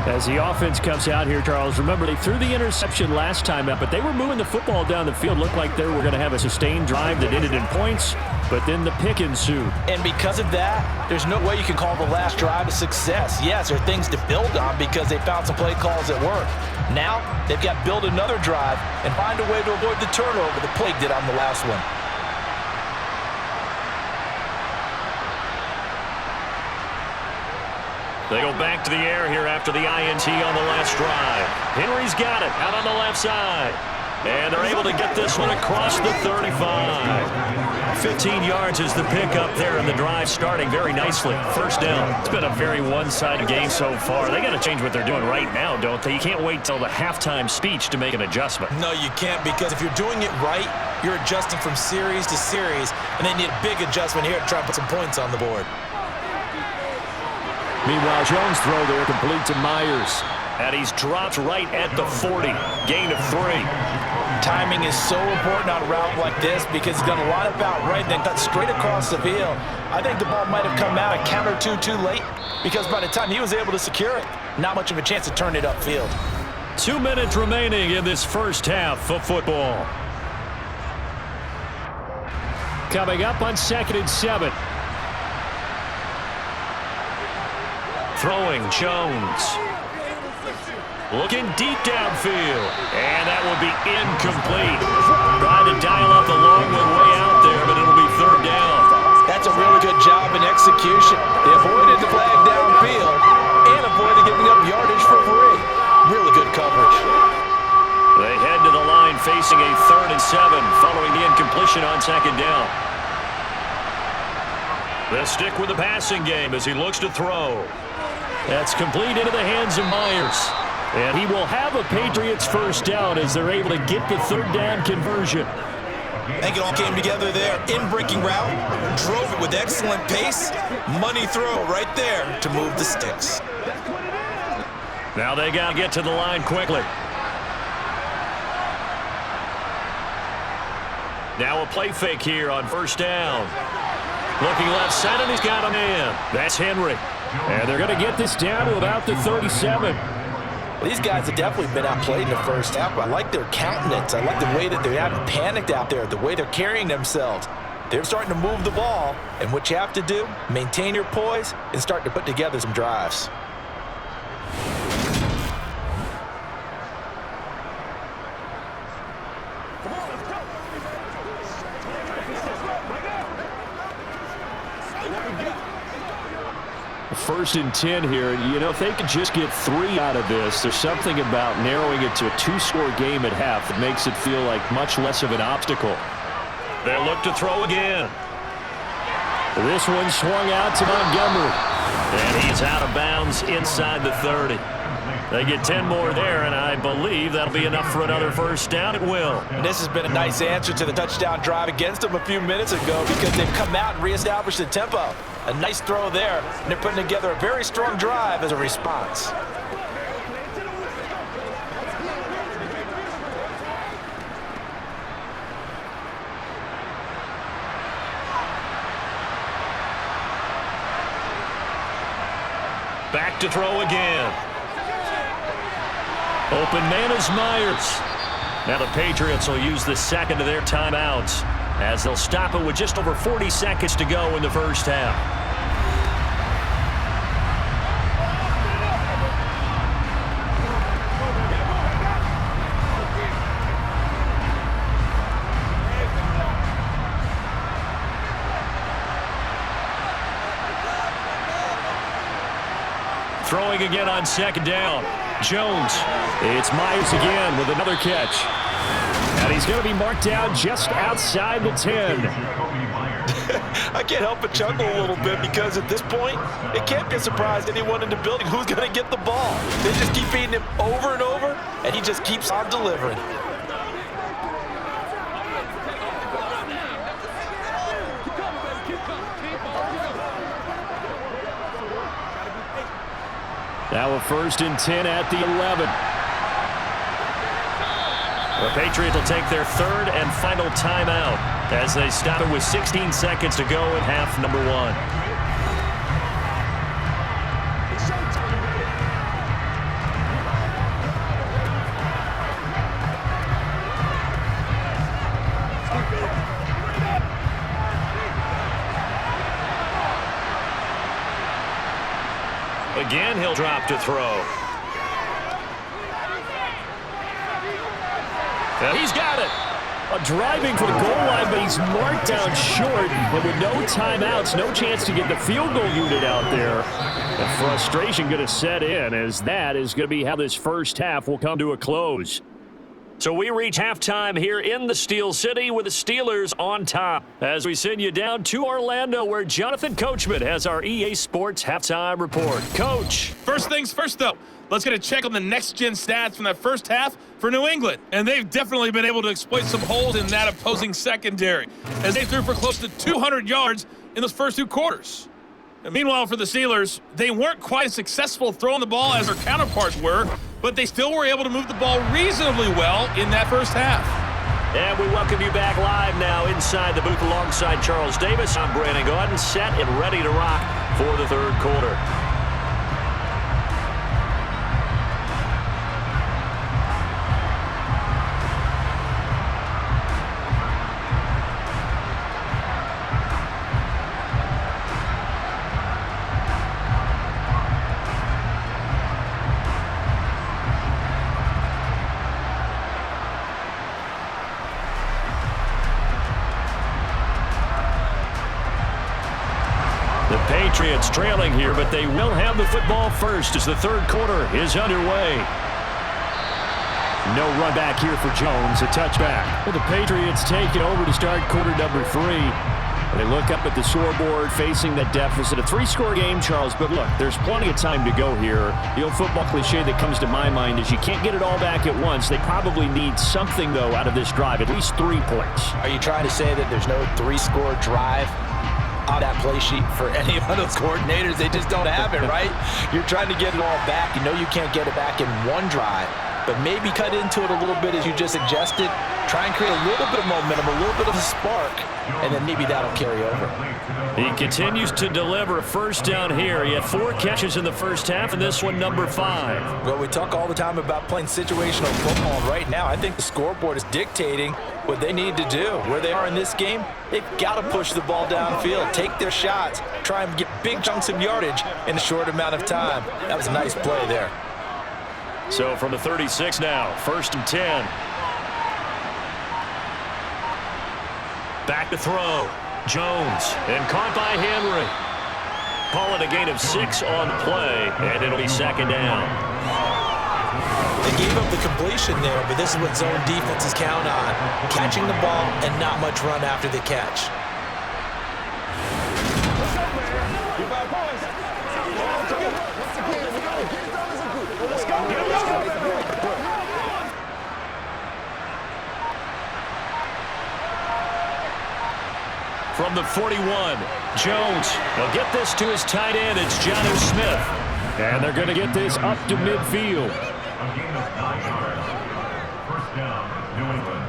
As the offense comes out here, Charles, remember they threw the interception last time out, but they were moving the football down the field. Looked like they were going to have a sustained drive that ended in points, but then the pick ensued. And because of that, there's no way you can call the last drive a success. Yes, there are things to build on because they found some play calls that work. Now, they've got to build another drive and find a way to avoid the turnover the play did on the last one. They go back to the air here after the INT on the last drive. Henry's got it out on the left side. And they're able to get this one across the 35. 15 yards is the pickup there, and the drive starting very nicely. First down. It's been a very one-sided game so far. They got to change what they're doing right now, don't they? You can't wait till the halftime speech to make an adjustment. No, you can't, because if you're doing it right, you're adjusting from series to series, and they need a big adjustment here to try and put some points on the board. Meanwhile, Jones' throw there complete to Myers. And he's dropped right at the 40. Gain of 3. Timing is so important on a route like this because he's going to line up out right, then cut straight across the field. I think the ball might have come out a count or two too late because by the time he was able to secure it, not much of a chance to turn it upfield. 2 minutes remaining in this first half of football. Coming up on 2nd and 7. Throwing Jones. Looking deep downfield. And that will be incomplete. Trying to dial up the long one way out there, but it'll be 3rd down. That's a really good job in execution. They avoided the flag downfield and avoided giving up yardage for free. Really good coverage. They head to the line facing a 3rd and 7 following the incompletion on 2nd down. They'll stick with the passing game as he looks to throw. That's complete into the hands of Myers. And he will have a Patriots first down as they're able to get the 3rd down conversion. I think it all came together there. In-breaking route, drove it with excellent pace. Money throw right there to move the sticks. Now they got to get to the line quickly. Now a play fake here on first down. Looking left side, and he's got a man. That's Henry. And they're going to get this down to about the 37. These guys have definitely been outplayed in the first half. I like their countenance. I like the way that they haven't panicked out there, the way they're carrying themselves. They're starting to move the ball, and what you have to do, maintain your poise and start to put together some drives. First and 10 here. You know, if they could just get 3 out of this, there's something about narrowing it to a 2-score game at half that makes it feel like much less of an obstacle. They'll look to throw again. This one swung out to Montgomery. And he's out of bounds inside the 30. They get 10 more there, and I believe that'll be enough for another first down. It will. And this has been a nice answer to the touchdown drive against them a few minutes ago because they've come out and reestablished the tempo. A nice throw there, and they're putting together a very strong drive as a response. Back to throw again. Open man is Myers. Now the Patriots will use the second of their timeouts as they'll stop it with just over 40 seconds to go in the first half. Throwing again on second down. Jones. It's Myers again with another catch. And he's going to be marked down just outside the 10. I can't help but chuckle a little bit because at this point, it can't be a surprise to anyone in the building who's going to get the ball. They just keep feeding him over and over, and he just keeps on delivering. Now a first and 10 at the 11. The Patriots will take their third and final timeout as they stop it with 16 seconds to go in half number 1. Again, he'll drop to throw. And he's got it. Driving for the goal line, but he's marked down short. But with no timeouts, no chance to get the field goal unit out there. The frustration going to set in as that is going to be how this first half will come to a close. So we reach halftime here in the Steel City with the Steelers on top. As we send you down to Orlando where Jonathan Coachman has our EA Sports halftime report. Coach. First things first, though. Let's get a check on the next-gen stats from that first half for New England. And they've definitely been able to exploit some holes in that opposing secondary as they threw for close to 200 yards in those first 2 quarters. And meanwhile, for the Steelers, they weren't quite as successful throwing the ball as their counterparts were, but they still were able to move the ball reasonably well in that first half. And we welcome you back live now inside the booth alongside Charles Davis. I'm Brandon Gaudin, set and ready to rock for the third quarter. Patriots trailing here, but they will have the football first as the third quarter is underway. No run back here for Jones, a touchback. Well, the Patriots take it over to start quarter number 3. They look up at the scoreboard facing the deficit. A 3-score game, Charles, but look, there's plenty of time to go here. The old football cliche that comes to my mind is you can't get it all back at once. They probably need something, though, out of this drive, at least 3 points. Are you trying to say that there's no 3-score drive on that play sheet for any of those coordinators? They just don't have it, right? You're trying to get it all back. You know you can't get it back in one drive. but maybe cut into it a little bit as you just suggested. Try and create a little bit of momentum, a little bit of a spark, and then maybe that'll carry over. He continues to deliver a first down here. He had 4 catches in the first half, and this one number 5. Well, we talk all the time about playing situational football. Right now, I think the scoreboard is dictating what they need to do. Where they are in this game, they've got to push the ball downfield, take their shots, try and get big chunks of yardage in a short amount of time. That was a nice play there. So from the 36 now, 1st and 10. Back to throw. Jones, and caught by Henry. Call it a gain of 6 on the play, and it'll be 2nd down. They gave up the completion there, but this is what zone defenses count on. Catching the ball and not much run after the catch. From the 41, Jones will get this to his tight end. It's Jonnu Smith. And they're going to get this up to midfield. First down, New England.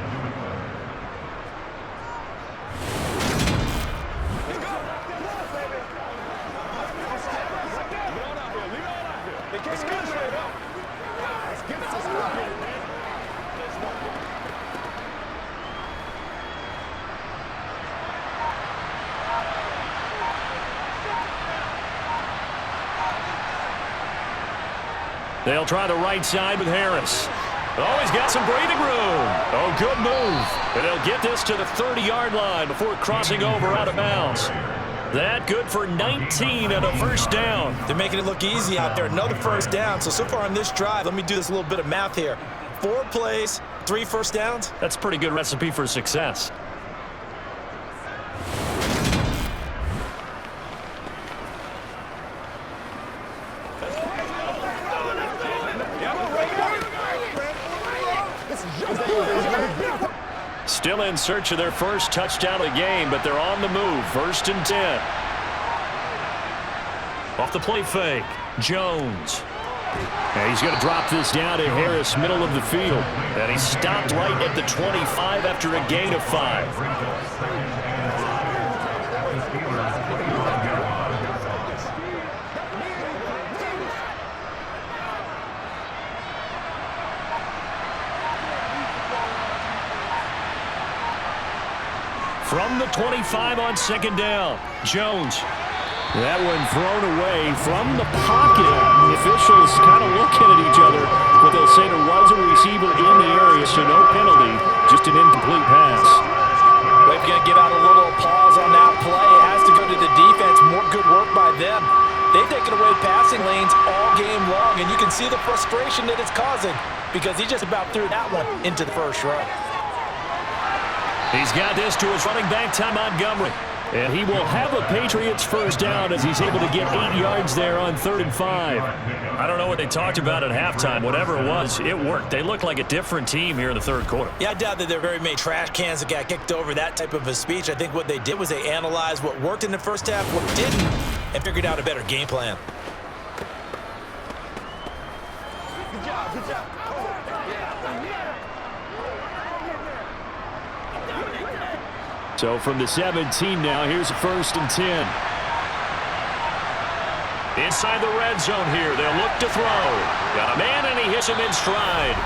They'll try the right side with Harris. Oh, he's got some breathing room. Oh, good move. And they'll get this to the 30-yard line before crossing over out of bounds. That good for 19 and a first down. They're making it look easy out there. Another first down. So far on this drive, let me do this little bit of math here. 4 plays, 3 first downs. That's a pretty good recipe for success. Still in search of their first touchdown of the game, but they're on the move. 1st and 10. Off the play fake, Jones. And he's going to drop this down to Harris, middle of the field. And he stopped right at the 25 after a gain of 5. From the 25 on 2nd down, Jones. That one thrown away from the pocket. The officials kind of looking at each other, but they'll say there was a receiver in the area, so no penalty, just an incomplete pass. We're going to give out a little applause on that play. It has to go to the defense. More good work by them. They've taken away passing lanes all game long, and you can see the frustration that it's causing because he just about threw that one into the first row. He's got this to his running back, Ty Montgomery. And he will have a Patriots first down as he's able to get 8 yards there on 3rd and 5. I don't know what they talked about at halftime. Whatever it was, it worked. They looked like a different team here in the 3rd quarter. Yeah, I doubt that there are very many trash cans that got kicked over, that type of a speech. I think what they did was they analyzed what worked in the first half, what didn't, and figured out a better game plan. Good job, good job. So from the 17 now, here's a 1st and 10. Inside the red zone here, they'll look to throw. Got a man, and he hits him in stride.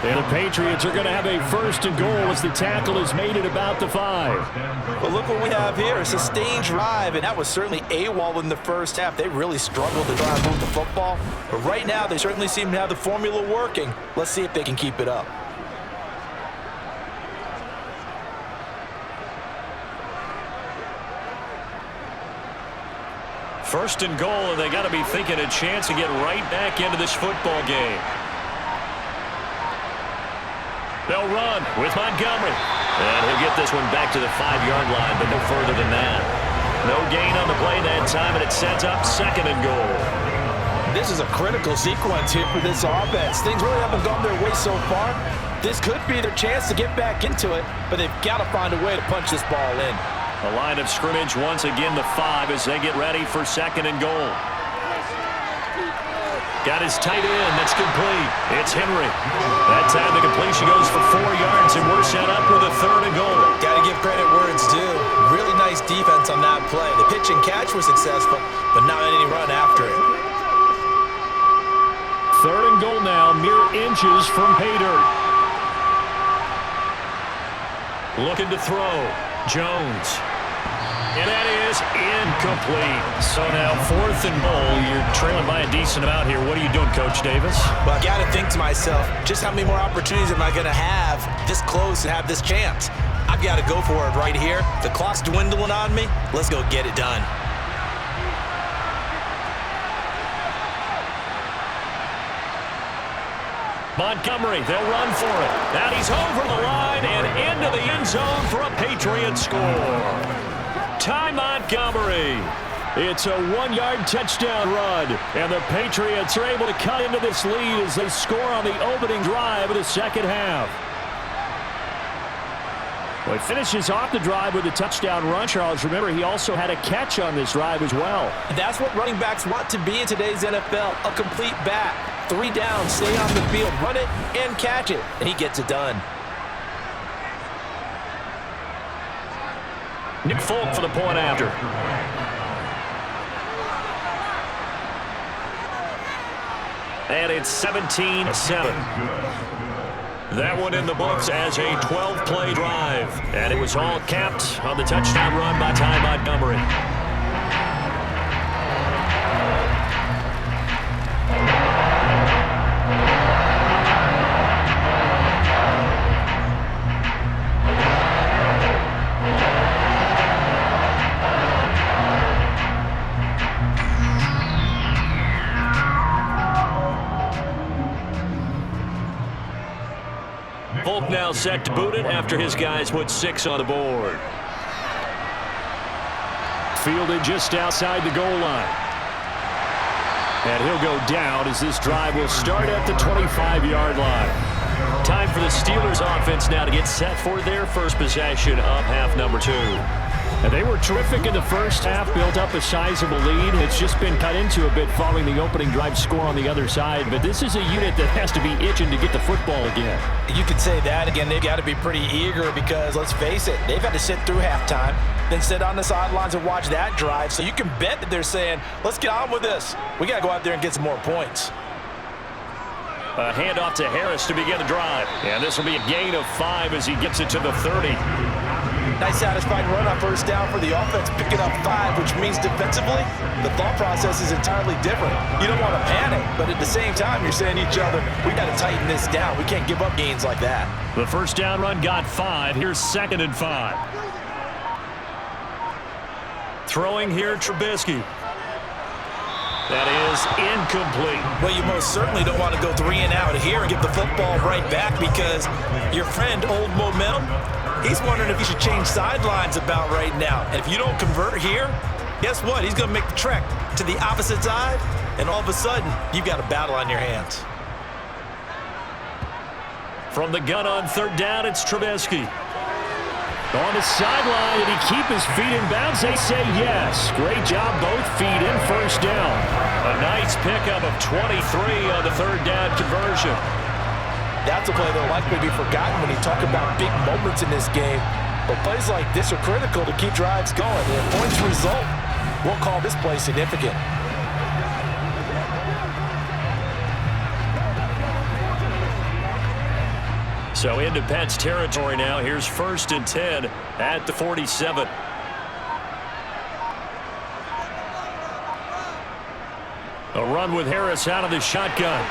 And the Patriots are going to have a 1st and goal as the tackle is made at about the 5. Well, look what we have here. A sustained drive, and that was certainly AWOL in the first half. They really struggled to try and move the football. But right now, they certainly seem to have the formula working. Let's see if they can keep it up. 1st and goal, and they got to be thinking a chance to get right back into this football game. They'll run with Montgomery. And he'll get this one back to the 5-yard line, but no further than that. No gain on the play that time, and it sets up 2nd and goal. This is a critical sequence here for this offense. Things really haven't gone their way so far. This could be their chance to get back into it, but they've got to find a way to punch this ball in. The line of scrimmage once again the 5 as they get ready for 2nd and goal. Got his tight end. That's complete. It's Henry. That time the completion goes for 4 yards, and we're set up with a 3rd and goal. Got to give credit where it's due. Really nice defense on that play. The pitch and catch was successful, but not any run after it. 3rd and goal now, mere inches from pay dirt. Looking to throw. Jones. And that is incomplete. So now 4th and goal. You're trailing by a decent amount here. What are you doing, Coach Davis? Well, I got to think to myself, just how many more opportunities am I going to have this close and have this chance? I've got to go for it right here. The clock's dwindling on me. Let's go get it done. Montgomery, they'll run for it. Now he's over the line and into the end zone for a Patriots score. Ty Montgomery. It's a 1-yard touchdown run, and the Patriots are able to cut into this lead as they score on the opening drive of the second half. Well, he finishes off the drive with a touchdown run, Charles. Remember, he also had a catch on this drive as well. That's what running backs want to be in today's NFL, a complete back. 3 down, stay on the field, run it, and catch it, and he gets it done. Nick Folk for the point after. And it's 17-7. That one in the books as a 12-play drive. And it was all capped on the touchdown run by Ty Montgomery. Folk now set to boot it after his guys put 6 on the board. Fielded just outside the goal line. And he'll go down as this drive will start at the 25-yard line. Time for the Steelers offense now to get set for their first possession of half number 2. And they were terrific in the first half, built up a sizable lead. It's just been cut into a bit following the opening drive score on the other side. But this is a unit that has to be itching to get the football again. You could say that again. They've got to be pretty eager because, let's face it, they've had to sit through halftime, then sit on the sidelines and watch that drive. So you can bet that they're saying, let's get on with this. We got to go out there and get some more points. A handoff to Harris to begin the drive. And this will be a gain of 5 as he gets it to the 30. Nice satisfying run on first down for the offense, picking up 5, which means defensively, the thought process is entirely different. You don't want to panic, but at the same time, you're saying to each other, we got to tighten this down. We can't give up gains like that. The first down run got 5. Here's 2nd and 5. Throwing here, Trubisky. That is incomplete. Well, you most certainly don't want to go 3 and out here and give the football right back because your friend, Old Momentum, he's wondering if he should change sidelines about right now. And if you don't convert here, guess what? He's going to make the trek to the opposite side, and all of a sudden, you've got a battle on your hands. From the gun on 3rd down, it's Trubisky. On the sideline, did he keep his feet in bounds? They say yes. Great job, both feet in first down. A nice pickup of 23 on the 3rd down conversion. That's a play that'll likely be forgotten when you talk about big moments in this game. But plays like this are critical to keep drives going. And if points result, we'll call this play significant. So into Pats territory now. Here's 1st and 10 at the 47. A run with Harris out of the shotgun.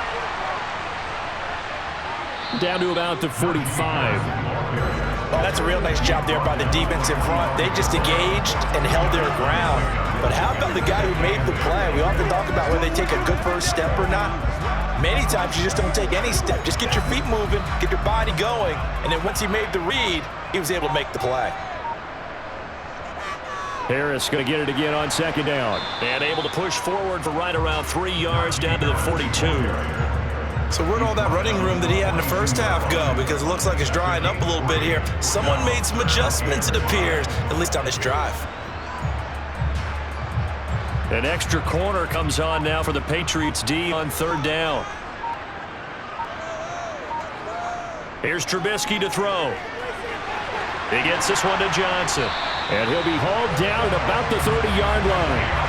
Down to about the 45. Well, that's a real nice job there by the defense in front. They just engaged and held their ground. But how about the guy who made the play? We often talk about whether they take a good first step or not. Many times you just don't take any step. Just get your feet moving, get your body going, and then once he made the read, he was able to make the play. Harris going to get it again on 2nd down. And able to push forward for right around 3 yards down to the 42. So where'd all that running room that he had in the first half go? Because it looks like it's drying up a little bit here. Someone made some adjustments, it appears, at least on this drive. An extra corner comes on now for the Patriots D on third down. Here's Trubisky to throw. He gets this one to Johnson. And he'll be hauled down at about the 30-yard line.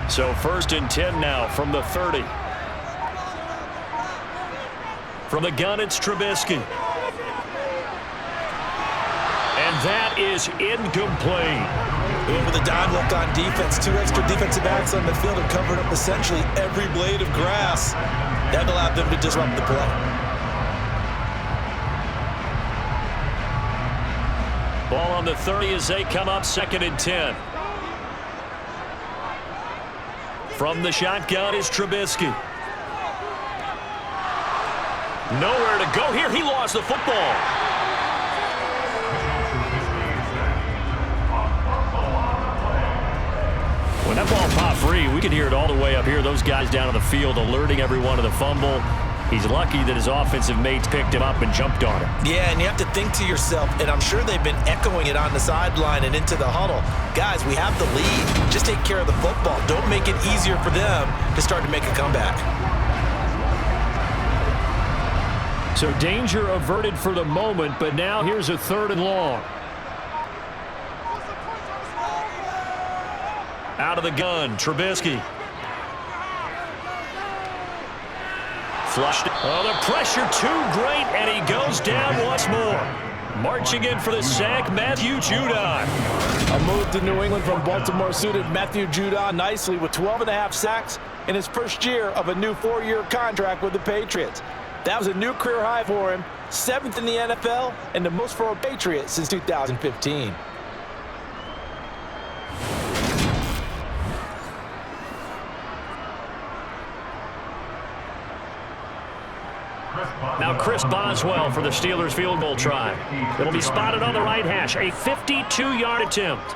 So 1st and 10 now from the 30. From the gun, it's Trubisky. And that is incomplete. With a dime look on defense, 2 extra defensive backs on the field and covered up essentially every blade of grass. That allowed them to disrupt the play. Ball on the 30 as they come up 2nd and 10. From the shotgun is Trubisky. Nowhere to go here. He lost the football. When that ball popped free, we could hear it all the way up here. Those guys down on the field alerting everyone of the fumble. He's lucky that his offensive mates picked him up and jumped on him. Yeah, and you have to think to yourself, and I'm sure they've been echoing it on the sideline and into the huddle. Guys, we have the lead. Just take care of the football. Don't make it easier for them to start to make a comeback. So danger averted for the moment, but now here's a 3rd and long. Out of the gun, Trubisky. Flushed. Oh, the pressure too great, and he goes down once more. Marching in for the sack, Matthew Judon. A move to New England from Baltimore suited Matthew Judon nicely with 12.5 sacks in his first year of a new 4-year contract with the Patriots. That was a new career high for him, 7th in the NFL, and the most for a Patriot since 2015. Now Chris Boswell for the Steelers field goal try. It'll be spotted on the right hash. A 52-yard attempt.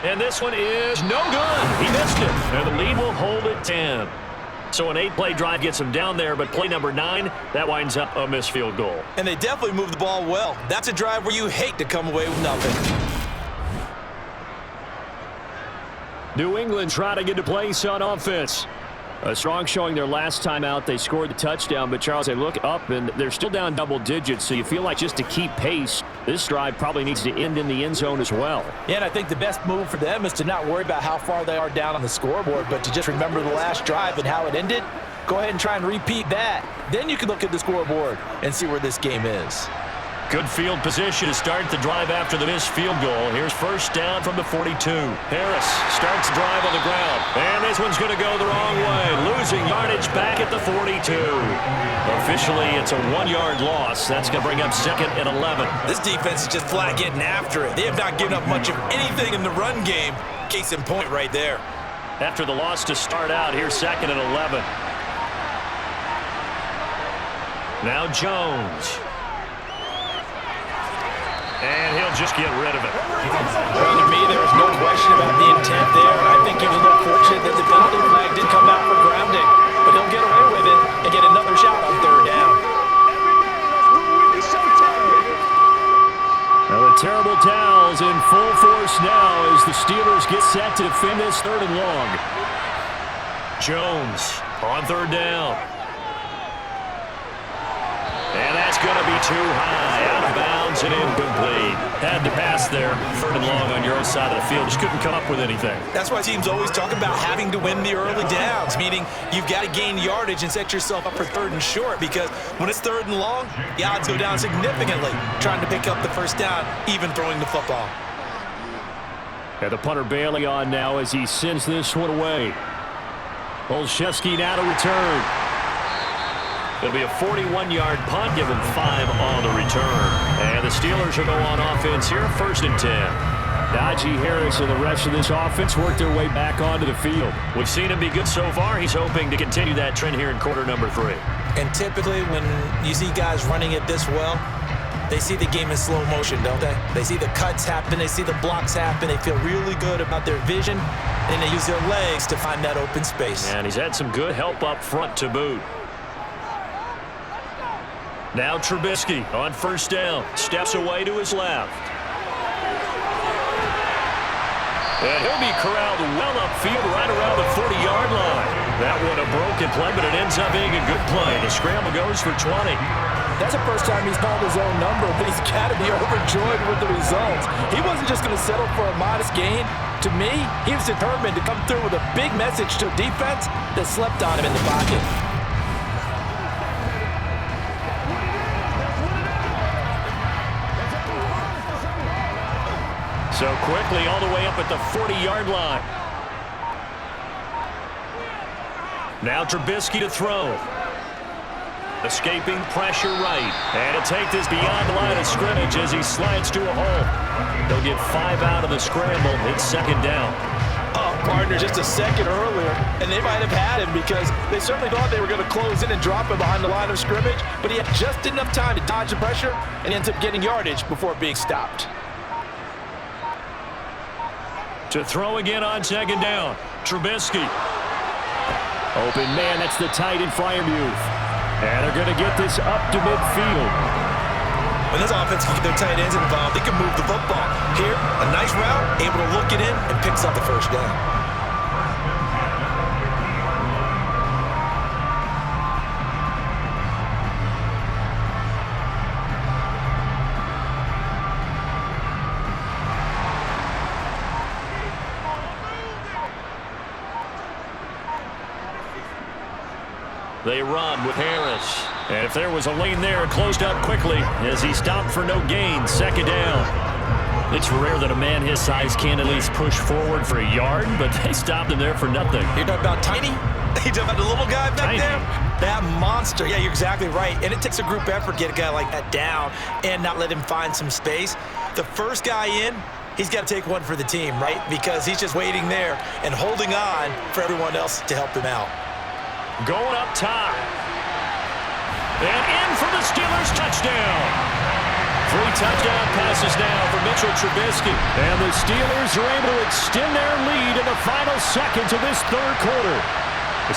And this one is no good. He missed it. And the lead will hold at 10. So an 8-play drive gets him down there, but play number 9, that winds up a missed field goal. And they definitely moved the ball well. That's a drive where you hate to come away with nothing. New England trying to get to place on offense. A strong showing their last time out. They scored the touchdown, but Charles, they look up and they're still down double digits, so you feel like just to keep pace, this drive probably needs to end in the end zone as well. Yeah, and I think the best move for them is to not worry about how far they are down on the scoreboard, but to just remember the last drive and how it ended. Go ahead and try and repeat that. Then you can look at the scoreboard and see where this game is. Good field position to start the drive after the missed field goal. Here's 1st down from the 42. Harris starts the drive on the ground. And this one's going to go the wrong way. Losing yardage back at the 42. Officially, it's a 1-yard loss. That's going to bring up 2nd and 11. This defense is just flat getting after it. They have not given up much of anything in the run game. Case in point right there. After the loss to start out, here's 2nd and 11. Now Jones. And he'll just get rid of it. Well, to me, there was no question about the intent there. And I think he was a little fortunate that the penalty flag did come out for grounding. But he'll get away with it and get another shot on 3rd down. Now the terrible towels in full force now as the Steelers get set to defend this 3rd and long. Jones on 3rd down. And that's going to be too high. Out of bounds and incomplete. Had to pass there. 3rd and long on your own side of the field. Just couldn't come up with anything. That's why teams always talk about having to win the early downs, meaning you've got to gain yardage and set yourself up for 3rd and short, because when it's 3rd and long, the odds go down significantly trying to pick up the 1st down, even throwing the football. And the punter Bailey on now as he sends this one away. Olszewski now to return. It'll be a 41-yard punt, give him 5 on the return. And the Steelers will go on offense here, 1st and 10. Najee Harris and the rest of this offense work their way back onto the field. We've seen him be good so far. He's hoping to continue that trend here in quarter number 3. And typically when you see guys running it this well, they see the game in slow motion, don't they? They see the cuts happen, they see the blocks happen, they feel really good about their vision, and they use their legs to find that open space. And he's had some good help up front to boot. Now Trubisky on first down. Steps away to his left. And he'll be corralled well upfield right around the 40-yard line. That one a broken play, but it ends up being a good play. The scramble goes for 20. That's the first time he's called his own number, but he's got to be overjoyed with the results. He wasn't just going to settle for a modest gain. To me, he was determined to come through with a big message to a defense that slept on him in the pocket. So quickly all the way up at the 40-yard line. Now Trubisky to throw. Escaping pressure right. And to take this beyond the line of scrimmage as he slides to a hole. They'll get 5 out of the scramble. It's second down. Oh, partner, just a second earlier, and they might have had him because they certainly thought they were going to close in and drop him behind the line of scrimmage, but he had just enough time to dodge the pressure and ends up getting yardage before being stopped. To throw again on second down. Trubisky. Open man, that's the tight end Freiermuth. And they're going to get this up to midfield. When this offense can get their tight ends involved, they can move the football. Here, a nice route, able to look it in and picks up the first down. They run with Harris. And if there was a lane there, it closed up quickly as he stopped for no gain. Second down. It's rare that a man his size can at least push forward for a yard, but they stopped him there for nothing. You're talking about tiny? You're talking about the little guy back there? That monster. Yeah, you're exactly right. And it takes a group effort to get a guy like that down and not let him find some space. The first guy in, he's got to take one for the team, right? Because he's just waiting there and holding on for everyone else to help him out. Going up top. And in for the Steelers touchdown. 3 touchdown passes now for Mitchell Trubisky. And the Steelers are able to extend their lead in the final seconds of this third quarter.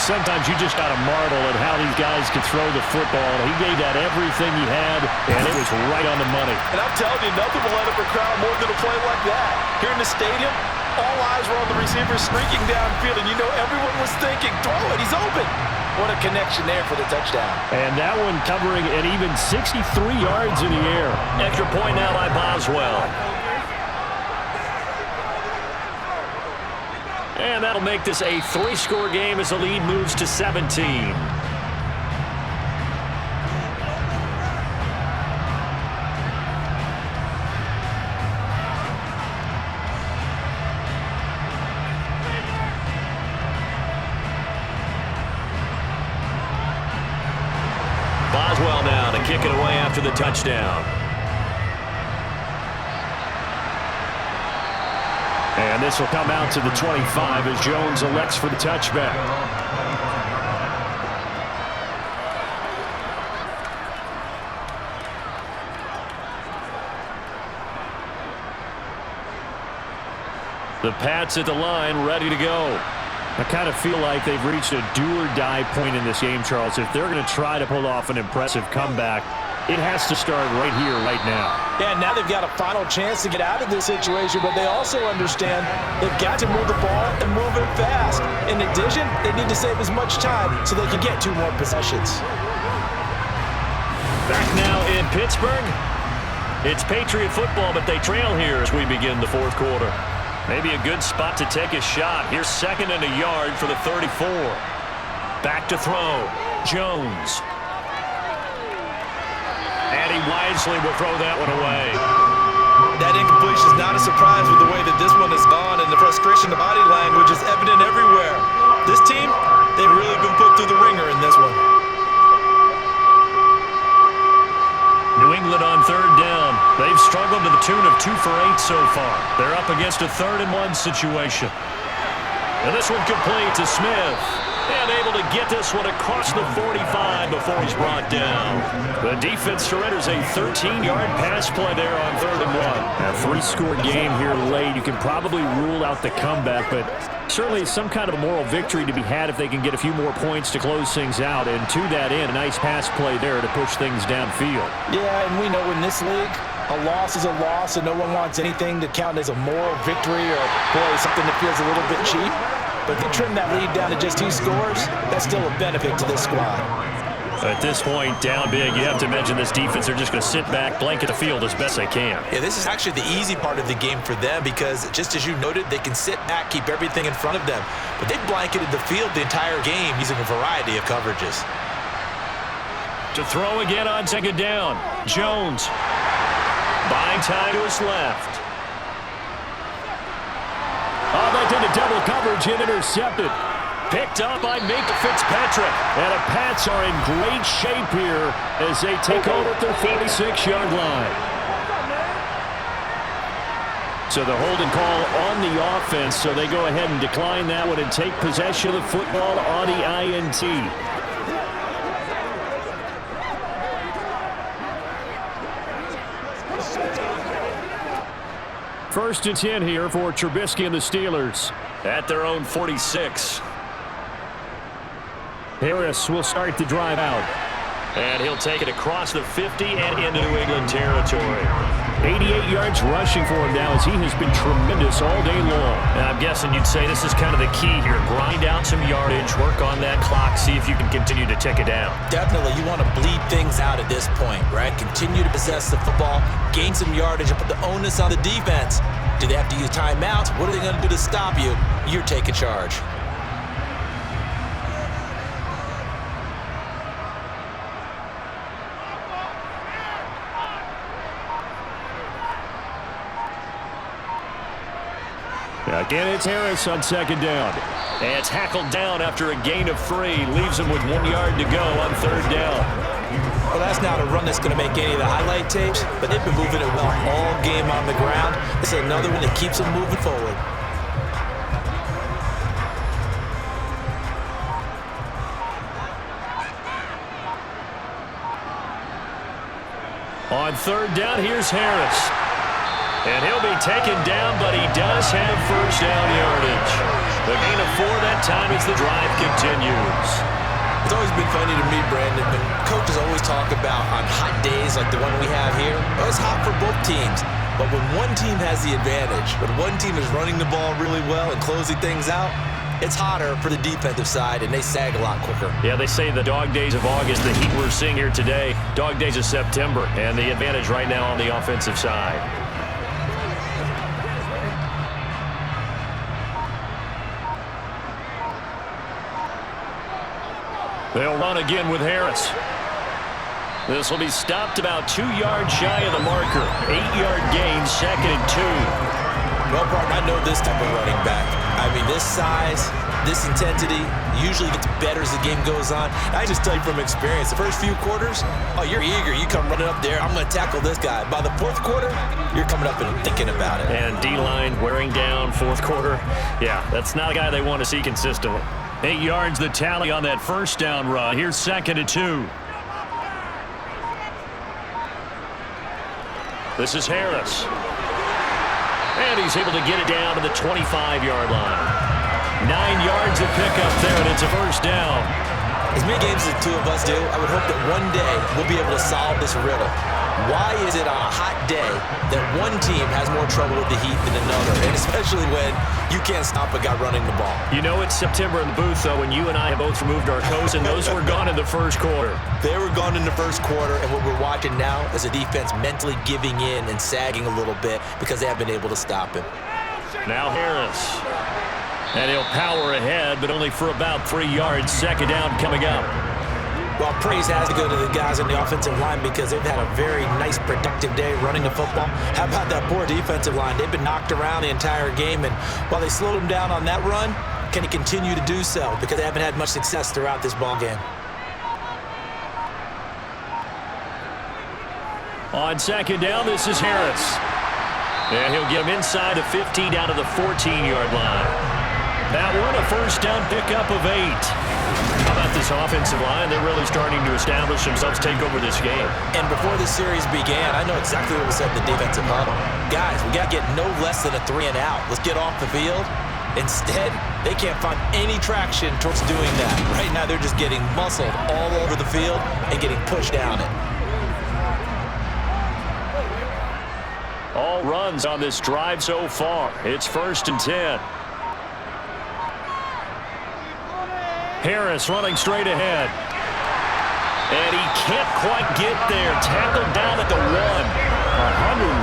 Sometimes you just got to marvel at how these guys can throw the football. He gave that everything he had, and it was right on the money. And I'm telling you, nothing will let up a crowd more than a play like that. Here in the stadium, all eyes were on the receiver streaking downfield, and you know everyone was thinking, throw it, he's open. What a connection there for the touchdown. And that one covering an even 63 yards in the air. Extra point now by Boswell. And that'll make this a 3-score game as the lead moves to 17. Boswell now to kick it away after the touchdown. And this will come out to the 25 as Jones elects for the touchback. The Pats at the line, ready to go. I kind of feel like they've reached a do-or-die point in this game, Charles. If they're going to try to pull off an impressive comeback, it has to start right here, right now. Yeah, now they've got a final chance to get out of this situation, but they also understand they've got to move the ball and move it fast. In addition, they need to save as much time so they can get 2 more possessions. Back now in Pittsburgh. It's Patriot football, but they trail here as we begin the fourth quarter. Maybe a good spot to take a shot. Here's 2nd and a yard for the 34. Back to throw. Jones. And he wisely will throw that one away. That incompletion is not a surprise with the way that this one has gone, and the frustration of body language is evident everywhere. This team, they've really been put through the ringer in this one. New England on 3rd down. They've struggled to the tune of 2 for 8 so far. They're up against a 3rd-and-1 situation. And this one complete to Smith. And able to get this one across the 45 before he's brought down. The defense surrenders a 13-yard pass play there on 3rd and 1. A 3-score game here late. You can probably rule out the comeback, but certainly some kind of a moral victory to be had if they can get a few more points to close things out. And to that end, a nice pass play there to push things downfield. Yeah, and we know in this league, a loss is a loss, and no one wants anything to count as a moral victory or, boy, something that feels a little bit cheap. But if they trim that lead down to just 2 scores, that's still a benefit to this squad. At this point, down big, you have to imagine this defense are just going to sit back, blanket the field as best they can. Yeah, this is actually the easy part of the game for them because, just as you noted, they can sit back, keep everything in front of them. But they blanketed the field the entire game using a variety of coverages. To throw again on 2nd down. Jones. Buying time to his left. Oh, they did a double coverage and intercepted. Picked up by Minka Fitzpatrick. And the Pats are in great shape here as they take over at their 46-yard line. So the holding call on the offense, so they go ahead and decline that one and take possession of the football on the INT. 1st and 10 here for Trubisky and the Steelers. At their own 46. Harris will start the drive out. And he'll take it across the 50 and into New England territory. 88 yards rushing for him now as he has been tremendous all day long. And I'm guessing you'd say this is kind of the key here. Grind out some yardage, work on that clock, see if you can continue to tick it down. Definitely, you want to bleed things out at this point, right? Continue to possess the football, gain some yardage, and put the onus on the defense. Do they have to use timeouts? What are they going to do to stop you? You're taking charge. Again, it's Harris on 2nd down. And tackled down after a gain of 3. Leaves him with 1 yard to go on 3rd down. Well, that's not a run that's going to make any of the highlight tapes, but they've been moving it well all game on the ground. This is another one that keeps them moving forward. On 3rd down, here's Harris. And he'll be taken down, but he does have 1st down yardage. The gain of 4 that time as the drive continues. It's always been funny to me, Brandon, when coaches always talk about on hot days like the one we have here, well, it's hot for both teams. But when one team has the advantage, when one team is running the ball really well and closing things out, it's hotter for the defensive side, and they sag a lot quicker. Yeah, they say the dog days of August, the heat we're seeing here today, dog days of September, and the advantage right now on the offensive side. They'll run again with Harris. This will be stopped about 2 yards shy of the marker. 8-yard gain, 2nd and 2. Well, Bart, I know this type of running back. I mean, this size, this intensity usually gets better as the game goes on. I just tell you from experience, the first few quarters, oh, you're eager. You come running up there, I'm going to tackle this guy. By the 4th quarter, you're coming up and thinking about it. And D-line wearing down 4th quarter. Yeah, that's not a guy they want to see consistently. 8 yards the tally on that 1st down run. Here's 2nd and 2. This is Harris. And he's able to get it down to the 25-yard line. 9 yards of pickup there, and it's a 1st down. As many games as the two of us do, I would hope that one day we'll be able to solve this riddle. Why is it on a hot day that one team has more trouble with the heat than another, and especially when you can't stop a guy running the ball? You know it's September in the booth, though, and you and I have both removed our coats, and those were gone in the 1st quarter. They were gone in the 1st quarter, and what we're watching now is a defense mentally giving in and sagging a little bit because they haven't been able to stop him. Now Harris. And he'll power ahead, but only for about 3 yards. 2nd down coming up. Well, praise has to go to the guys on the offensive line because they've had a very nice, productive day running the football. How about that poor defensive line? They've been knocked around the entire game, and while they slowed them down on that run, can he continue to do so? Because they haven't had much success throughout this ball game. On second down, this is Harris. And he'll get him inside the 15 down to the 14-yard line. That one, a first down pickup of 8. How about this offensive line? They're really starting to establish themselves, take over this game. And before the series began, I know exactly what was said in the defensive huddle. Guys, we got to get no less than a 3 and out. Let's get off the field. Instead, they can't find any traction towards doing that. Right now, they're just getting muscled all over the field and getting pushed down it. All runs on this drive so far. It's 1st and 10. Harris running straight ahead. And he can't quite get there. Tackled down at the 1.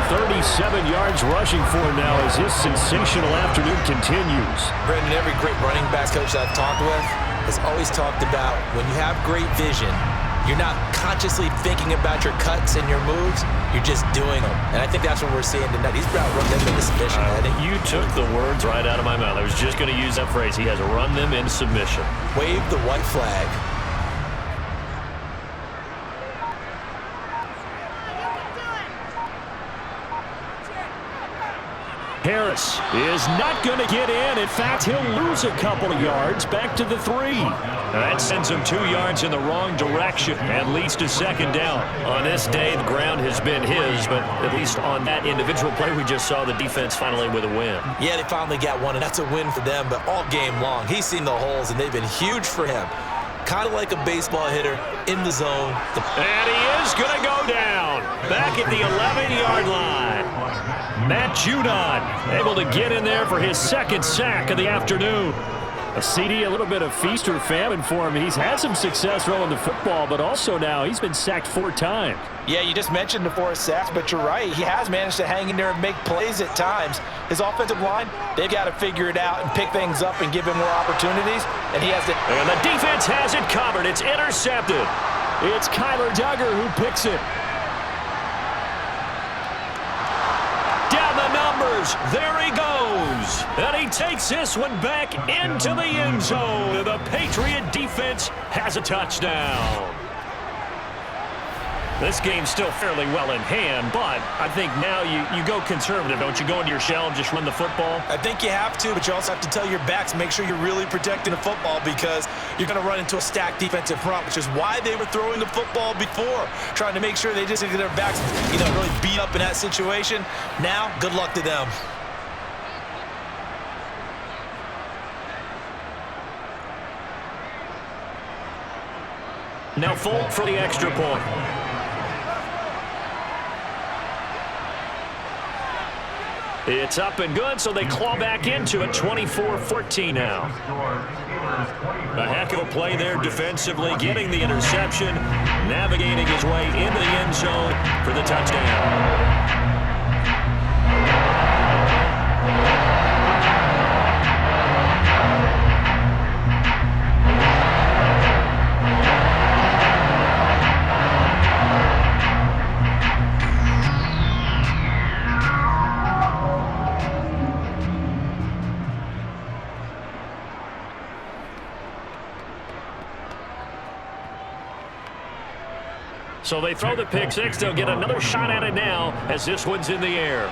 137 yards rushing for him now as his sensational afternoon continues. Brendan, every great running back coach I've talked with has always talked about when you have great vision, you're not consciously thinking about your cuts and your moves. You're just doing them. And I think that's what we're seeing tonight. He's about run them into submission. You took the words right out of my mouth. I was just going to use that phrase. He has run them into submission. Wave the white flag. Harris is not going to get in. In fact, he'll lose a couple of yards back to the 3. That sends him 2 yards in the wrong direction and leads to second down. On this day, the ground has been his, but at least on that individual play, we just saw the defense finally with a win. Yeah, they finally got one, and that's a win for them, but all game long, he's seen the holes, and they've been huge for him. Kind of like a baseball hitter in the zone. And he is going to go down back at the 11-yard line. Matt Judon able to get in there for his second sack of the afternoon. A CD, a little bit of feast or famine for him. He's had some success throwing the football, but also now he's been sacked 4 times. Yeah, you just mentioned the 4 sacks, but you're right. He has managed to hang in there and make plays at times. His offensive line, they've got to figure it out and pick things up and give him more opportunities, and he has to. And the defense has it covered. It's intercepted. It's Kyler Duggar who picks it. Down the numbers. There he goes. And he takes this one back into the end zone. The Patriot defense has a touchdown. This game's still fairly well in hand, but I think now you go conservative, don't you? Go into your shell and just run the football? I think you have to, but you also have to tell your backs, make sure you're really protecting the football because you're going to run into a stacked defensive front, which is why they were throwing the football before, trying to make sure they just get their backs, really beat up in that situation. Now, good luck to them. Now Folk for the extra point. It's up and good, so they claw back into it, 24-14 now. A heck of a play there defensively, getting the interception, navigating his way into the end zone for the touchdown. So they throw the pick six. They'll get another shot at it now as this one's in the air.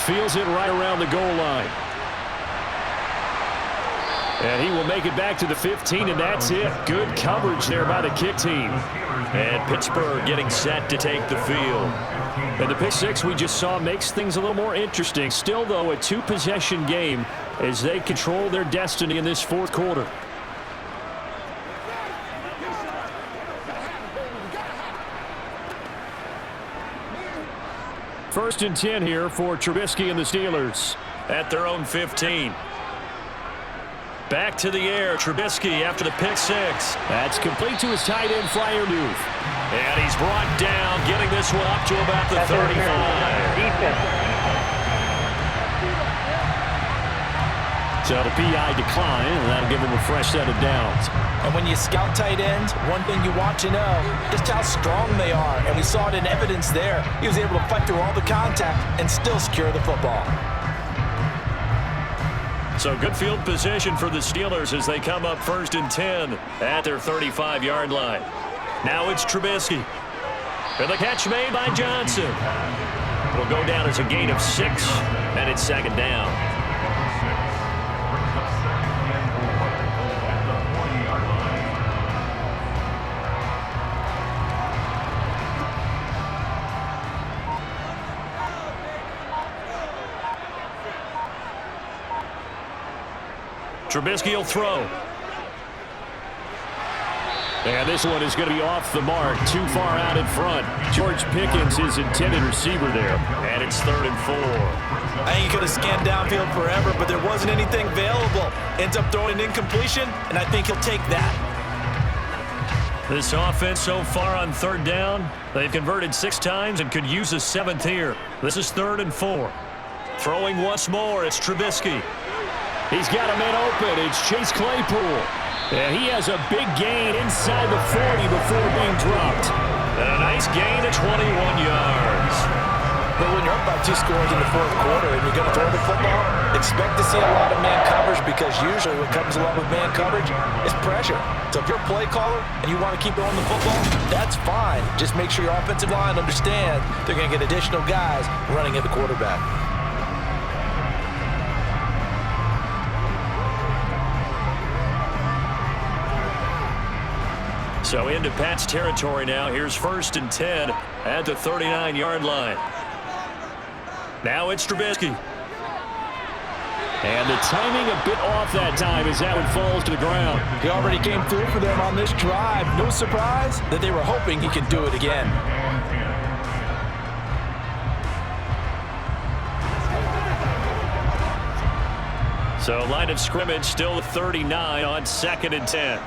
Feels it right around the goal line. And he will make it back to the 15, and that's it. Good coverage there by the kick team. And Pittsburgh getting set to take the field. And the pick six we just saw makes things a little more interesting. Still, though, a 2-possession game as they control their destiny in this fourth quarter. First and 10 here for Trubisky and the Steelers at their own 15. Back to the air, Trubisky after the pick six. That's complete to his tight end, Freiermuth. And he's brought down, getting this one up to about the 35. So the PI decline, and that'll give him a fresh set of downs. And when you scout tight ends, one thing you want to know just how strong they are. And we saw it in evidence there. He was able to fight through all the contact and still secure the football. So good field position for the Steelers as they come up first and 10 at their 35-yard line. Now it's Trubisky. And the catch made by Johnson. It'll go down as a gain of 6, and it's second down. Trubisky will throw. And this one is going to be off the mark, too far out in front. George Pickens, his intended receiver there. And it's 3rd and 4. I think he could have scanned downfield forever, but there wasn't anything available. Ends up throwing an incompletion, and I think he'll take that. This offense so far on 3rd down, they've converted 6 times and could use a 7th here. This is 3rd and 4. Throwing once more, it's Trubisky. He's got a man open. It's Chase Claypool. And he has a big gain inside the 40 before being dropped. And a nice gain of 21 yards. But when you're up by 2 scores in the 4th quarter and you're going to throw the football, expect to see a lot of man coverage, because usually what comes along with man coverage is pressure. So if you're a play caller and you want to keep throwing the football, that's fine. Just make sure your offensive line understands they're going to get additional guys running at the quarterback. So into Pat's territory now. Here's 1st and 10 at the 39-yard line. Now it's Trubisky. And the timing a bit off that time as that one falls to the ground. He already came through for them on this drive. No surprise that they were hoping he could do it again. So line of scrimmage still 39 on 2nd and 10.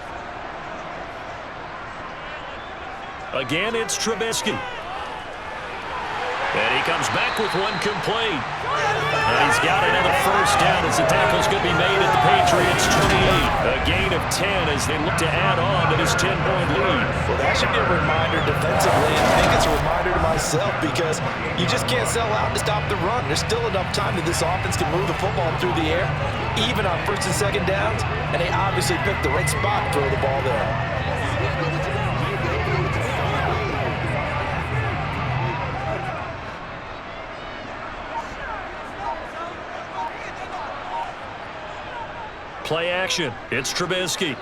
Again, it's Trubisky. And he comes back with one complete. And he's got another first down as the tackle's going to be made at the Patriots 28. A gain of 10 as they look to add on to this 10-point lead. Well, that should be a reminder defensively, and I think it's a reminder to myself, because you just can't sell out to stop the run. There's still enough time that this offense can move the football through the air, even on 1st and 2nd downs, and they obviously picked the right spot to throw the ball there. Play action. It's Trubisky.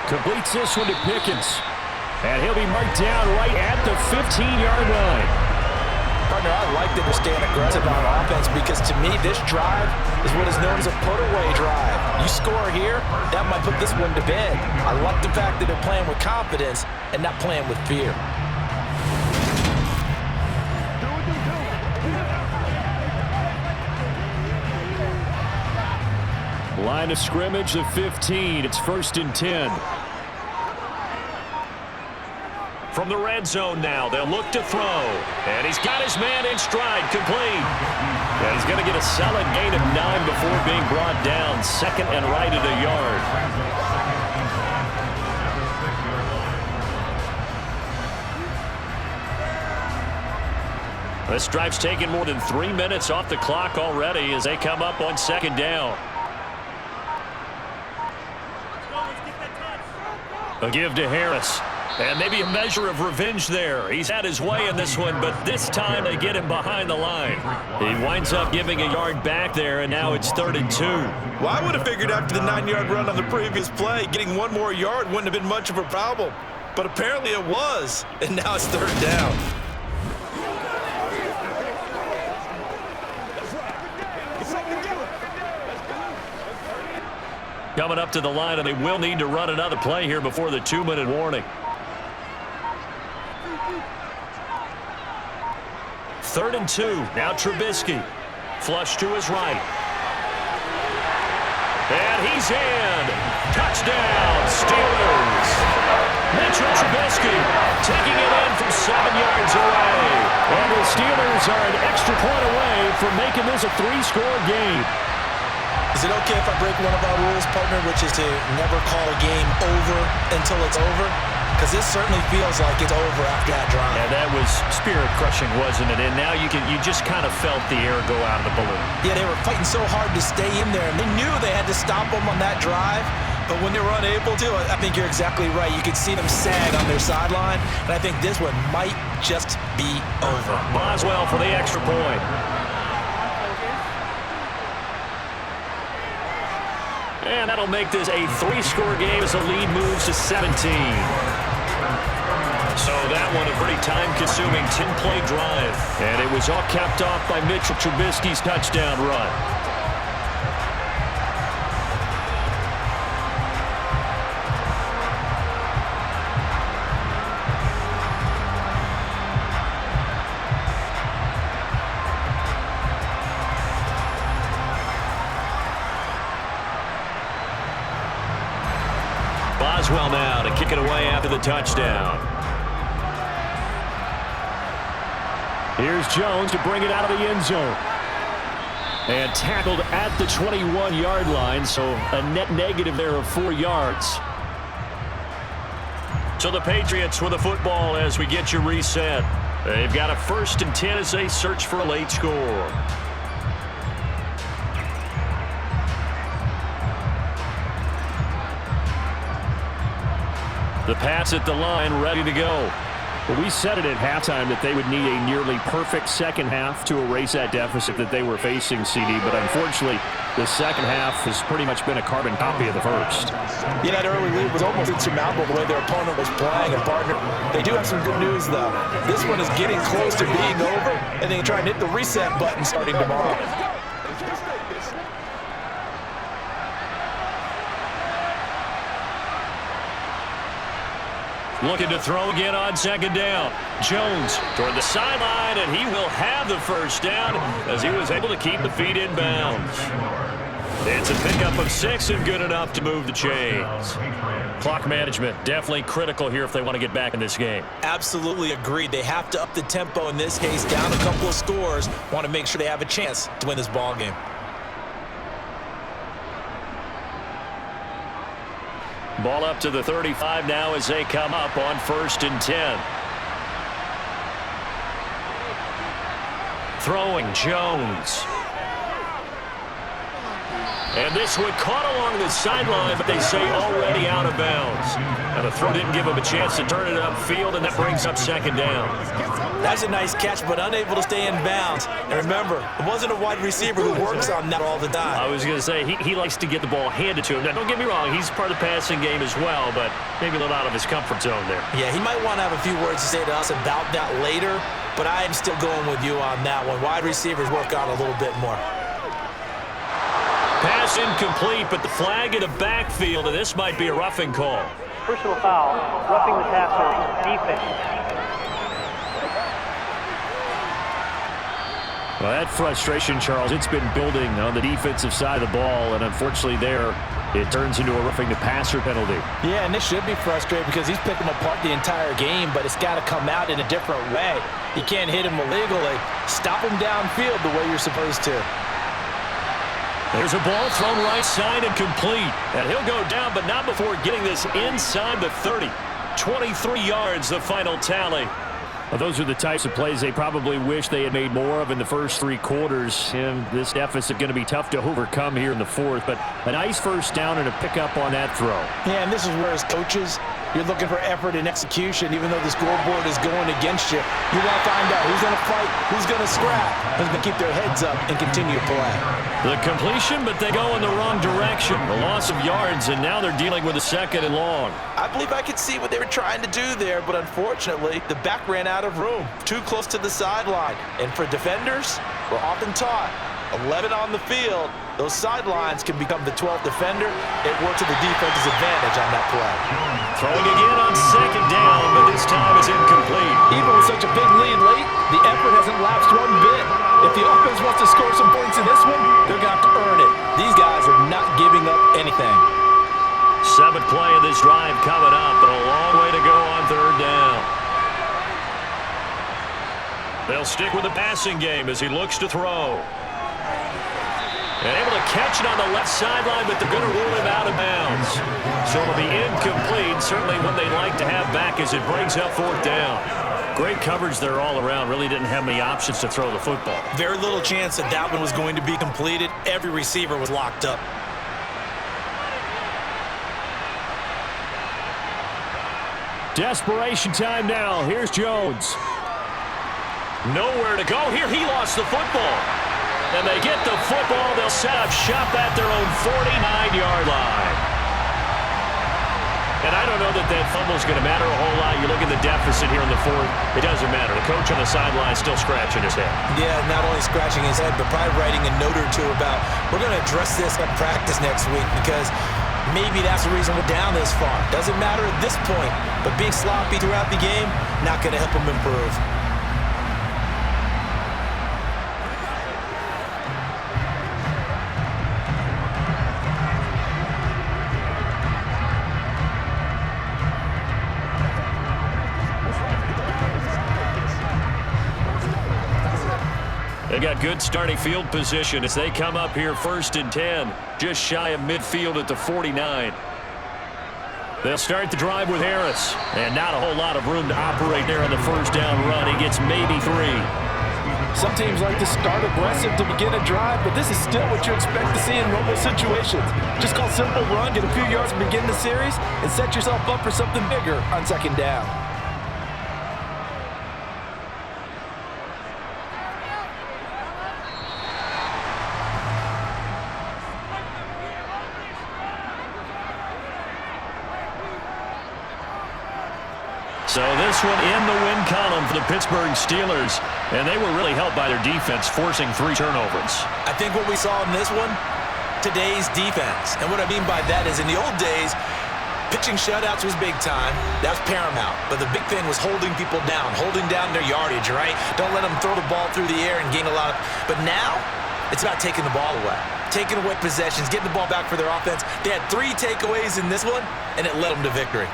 Completes this one to Pickens. And he'll be marked down right at the 15-yard line. Partner, I like that they're staying aggressive on offense, because to me, this drive is what is known as a put-away drive. You score here, that might put this one to bed. I like the fact that they're playing with confidence and not playing with fear. Line of scrimmage of 15. It's 1st and 10. From the red zone now, they'll look to throw. And he's got his man in stride, complete. And he's going to get a solid gain of 9 before being brought down. 2nd and right at a yard. This drive's taken more than 3 minutes off the clock already as they come up on 2nd down. A give to Harris. And maybe a measure of revenge there. He's had his way in this one, but this time they get him behind the line. He winds up giving a yard back there, and now it's 3rd and 2. Well, I would have figured after the 9-yard run on the previous play, getting one more yard wouldn't have been much of a problem. But apparently it was, and now it's 3rd down. Coming up to the line, and they will need to run another play here before the 2-minute warning. 3rd and 2. Now Trubisky. Flush to his right. And he's in. Touchdown, Steelers. Mitchell Trubisky taking it in from 7 yards away. And the Steelers are an extra point away from making this a 3-score game. Is it okay if I break one of our rules, partner, which is to never call a game over until it's over? Because this certainly feels like it's over after that drive. Yeah, that was spirit-crushing, wasn't it? And now you just kind of felt the air go out of the balloon. Yeah, they were fighting so hard to stay in there, and they knew they had to stop them on that drive. But when they were unable to, I think you're exactly right. You could see them sag on their sideline, and I think this one might just be over. Boswell for the extra point. And that'll make this a 3-score game as the lead moves to 17. So that one a pretty time-consuming 10-play drive. And it was all capped off by Mitchell Trubisky's touchdown run. Boswell now to kick it away after the touchdown. Here's Jones to bring it out of the end zone. And tackled at the 21-yard line, so a net negative there of 4 yards. So the Patriots with the football as we get you reset. They've got a 1st and 10 as they search for a late score. The pass at the line, ready to go. Well, we said it at halftime that they would need a nearly perfect second half to erase that deficit that they were facing, CD. But unfortunately, the second half has pretty much been a carbon copy of the first. Yeah, that early lead was almost insurmountable the way their opponent was playing. And partner, they do have some good news, though. This one is getting close to being over, and they can try and hit the reset button starting tomorrow. Looking to throw again on second down. Jones toward the sideline, and he will have the first down as he was able to keep the feet in bounds. It's a pickup of 6 and good enough to move the chains. Clock management definitely critical here if they want to get back in this game. Absolutely agreed. They have to up the tempo in this case, down a couple of scores. Want to make sure they have a chance to win this ball game. Ball up to the 35 now as they come up on 1st and 10. Throwing Jones. And this one caught along the sideline, but they say already out of bounds. And the throw didn't give him a chance to turn it upfield, and that brings up second down. That's a nice catch, but unable to stay in bounds. And remember, it wasn't a wide receiver who works on that all the time. I was going to say, he likes to get the ball handed to him. Now, don't get me wrong, he's part of the passing game as well, but maybe a little out of his comfort zone there. Yeah, he might want to have a few words to say to us about that later, but I am still going with you on that one. Wide receivers work on a little bit more. Pass incomplete, but the flag in the backfield, and this might be a roughing call. Personal foul, roughing the passer, defense. Well, that frustration, Charles, it's been building on the defensive side of the ball, and unfortunately there, it turns into a roughing the passer penalty. Yeah, and this should be frustrating because he's picked him apart the entire game, but it's got to come out in a different way. You can't hit him illegally. Stop him downfield the way you're supposed to. There's a ball thrown right side and complete. And he'll go down, but not before getting this inside the 30. 23 yards, the final tally. Well, those are the types of plays they probably wish they had made more of in the first 3 quarters. And this deficit going to be tough to overcome here in the 4th. But a nice first down and a pickup on that throw. Yeah, and this is where as coaches, you're looking for effort and execution. Even though the scoreboard is going against you, you want to find out who's going to fight, who's going to scrap, who's going to keep their heads up and continue to play. The completion, but they go in the wrong direction. The loss of yards, and now they're dealing with a 2nd and long. I believe I could see what they were trying to do there, but unfortunately, the back ran out of room. Too close to the sideline. And for defenders, we're often taught, 11 on the field, those sidelines can become the 12th defender. It worked to the defense's advantage on that play. Throwing again on 2nd down, but this time is incomplete. Even with such a big lead late, the effort hasn't lapsed one bit. If the offense wants to score some points in this one, they're going to have to earn it. These guys are not giving up anything. 7th play of this drive coming up, but a long way to go on 3rd down. They'll stick with the passing game as he looks to throw. And able to catch it on the left sideline, but they're going to rule him out of bounds. So it'll be incomplete, certainly what they'd like to have back as it brings up 4th down. Great coverage there all around. Really didn't have many options to throw the football. Very little chance that that one was going to be completed. Every receiver was locked up. Desperation time now. Here's Jones. Nowhere to go. Here he lost the football. And they get the football. They'll set up shop at their own 49-yard line. And I don't know that fumble's going to matter a whole lot. You look at the deficit here in the fourth. It doesn't matter. The coach on the sideline is still scratching his head. Yeah, not only scratching his head, but probably writing a note or two about, we're going to address this at practice next week because maybe that's the reason we're down this far. Doesn't matter at this point, but being sloppy throughout the game, not going to help him improve. They got good starting field position as they come up here 1st and 10, just shy of midfield at the 49. They'll start the drive with Harris, and not a whole lot of room to operate there on the first down run. He gets maybe 3. Some teams like to start aggressive to begin a drive, but this is still what you expect to see in normal situations. Just call simple run, get a few yards to begin the series, and set yourself up for something bigger on 2nd down. So this one in the win column for the Pittsburgh Steelers, and they were really helped by their defense, forcing 3 turnovers. I think what we saw in this one, today's defense. And what I mean by that is in the old days, pitching shutouts was big time. That was paramount. But the big thing was holding people down, holding down their yardage, right? Don't let them throw the ball through the air and gain a lot of... But now, it's about taking the ball away. Taking away possessions, getting the ball back for their offense. They had 3 takeaways in this one, and it led them to victory.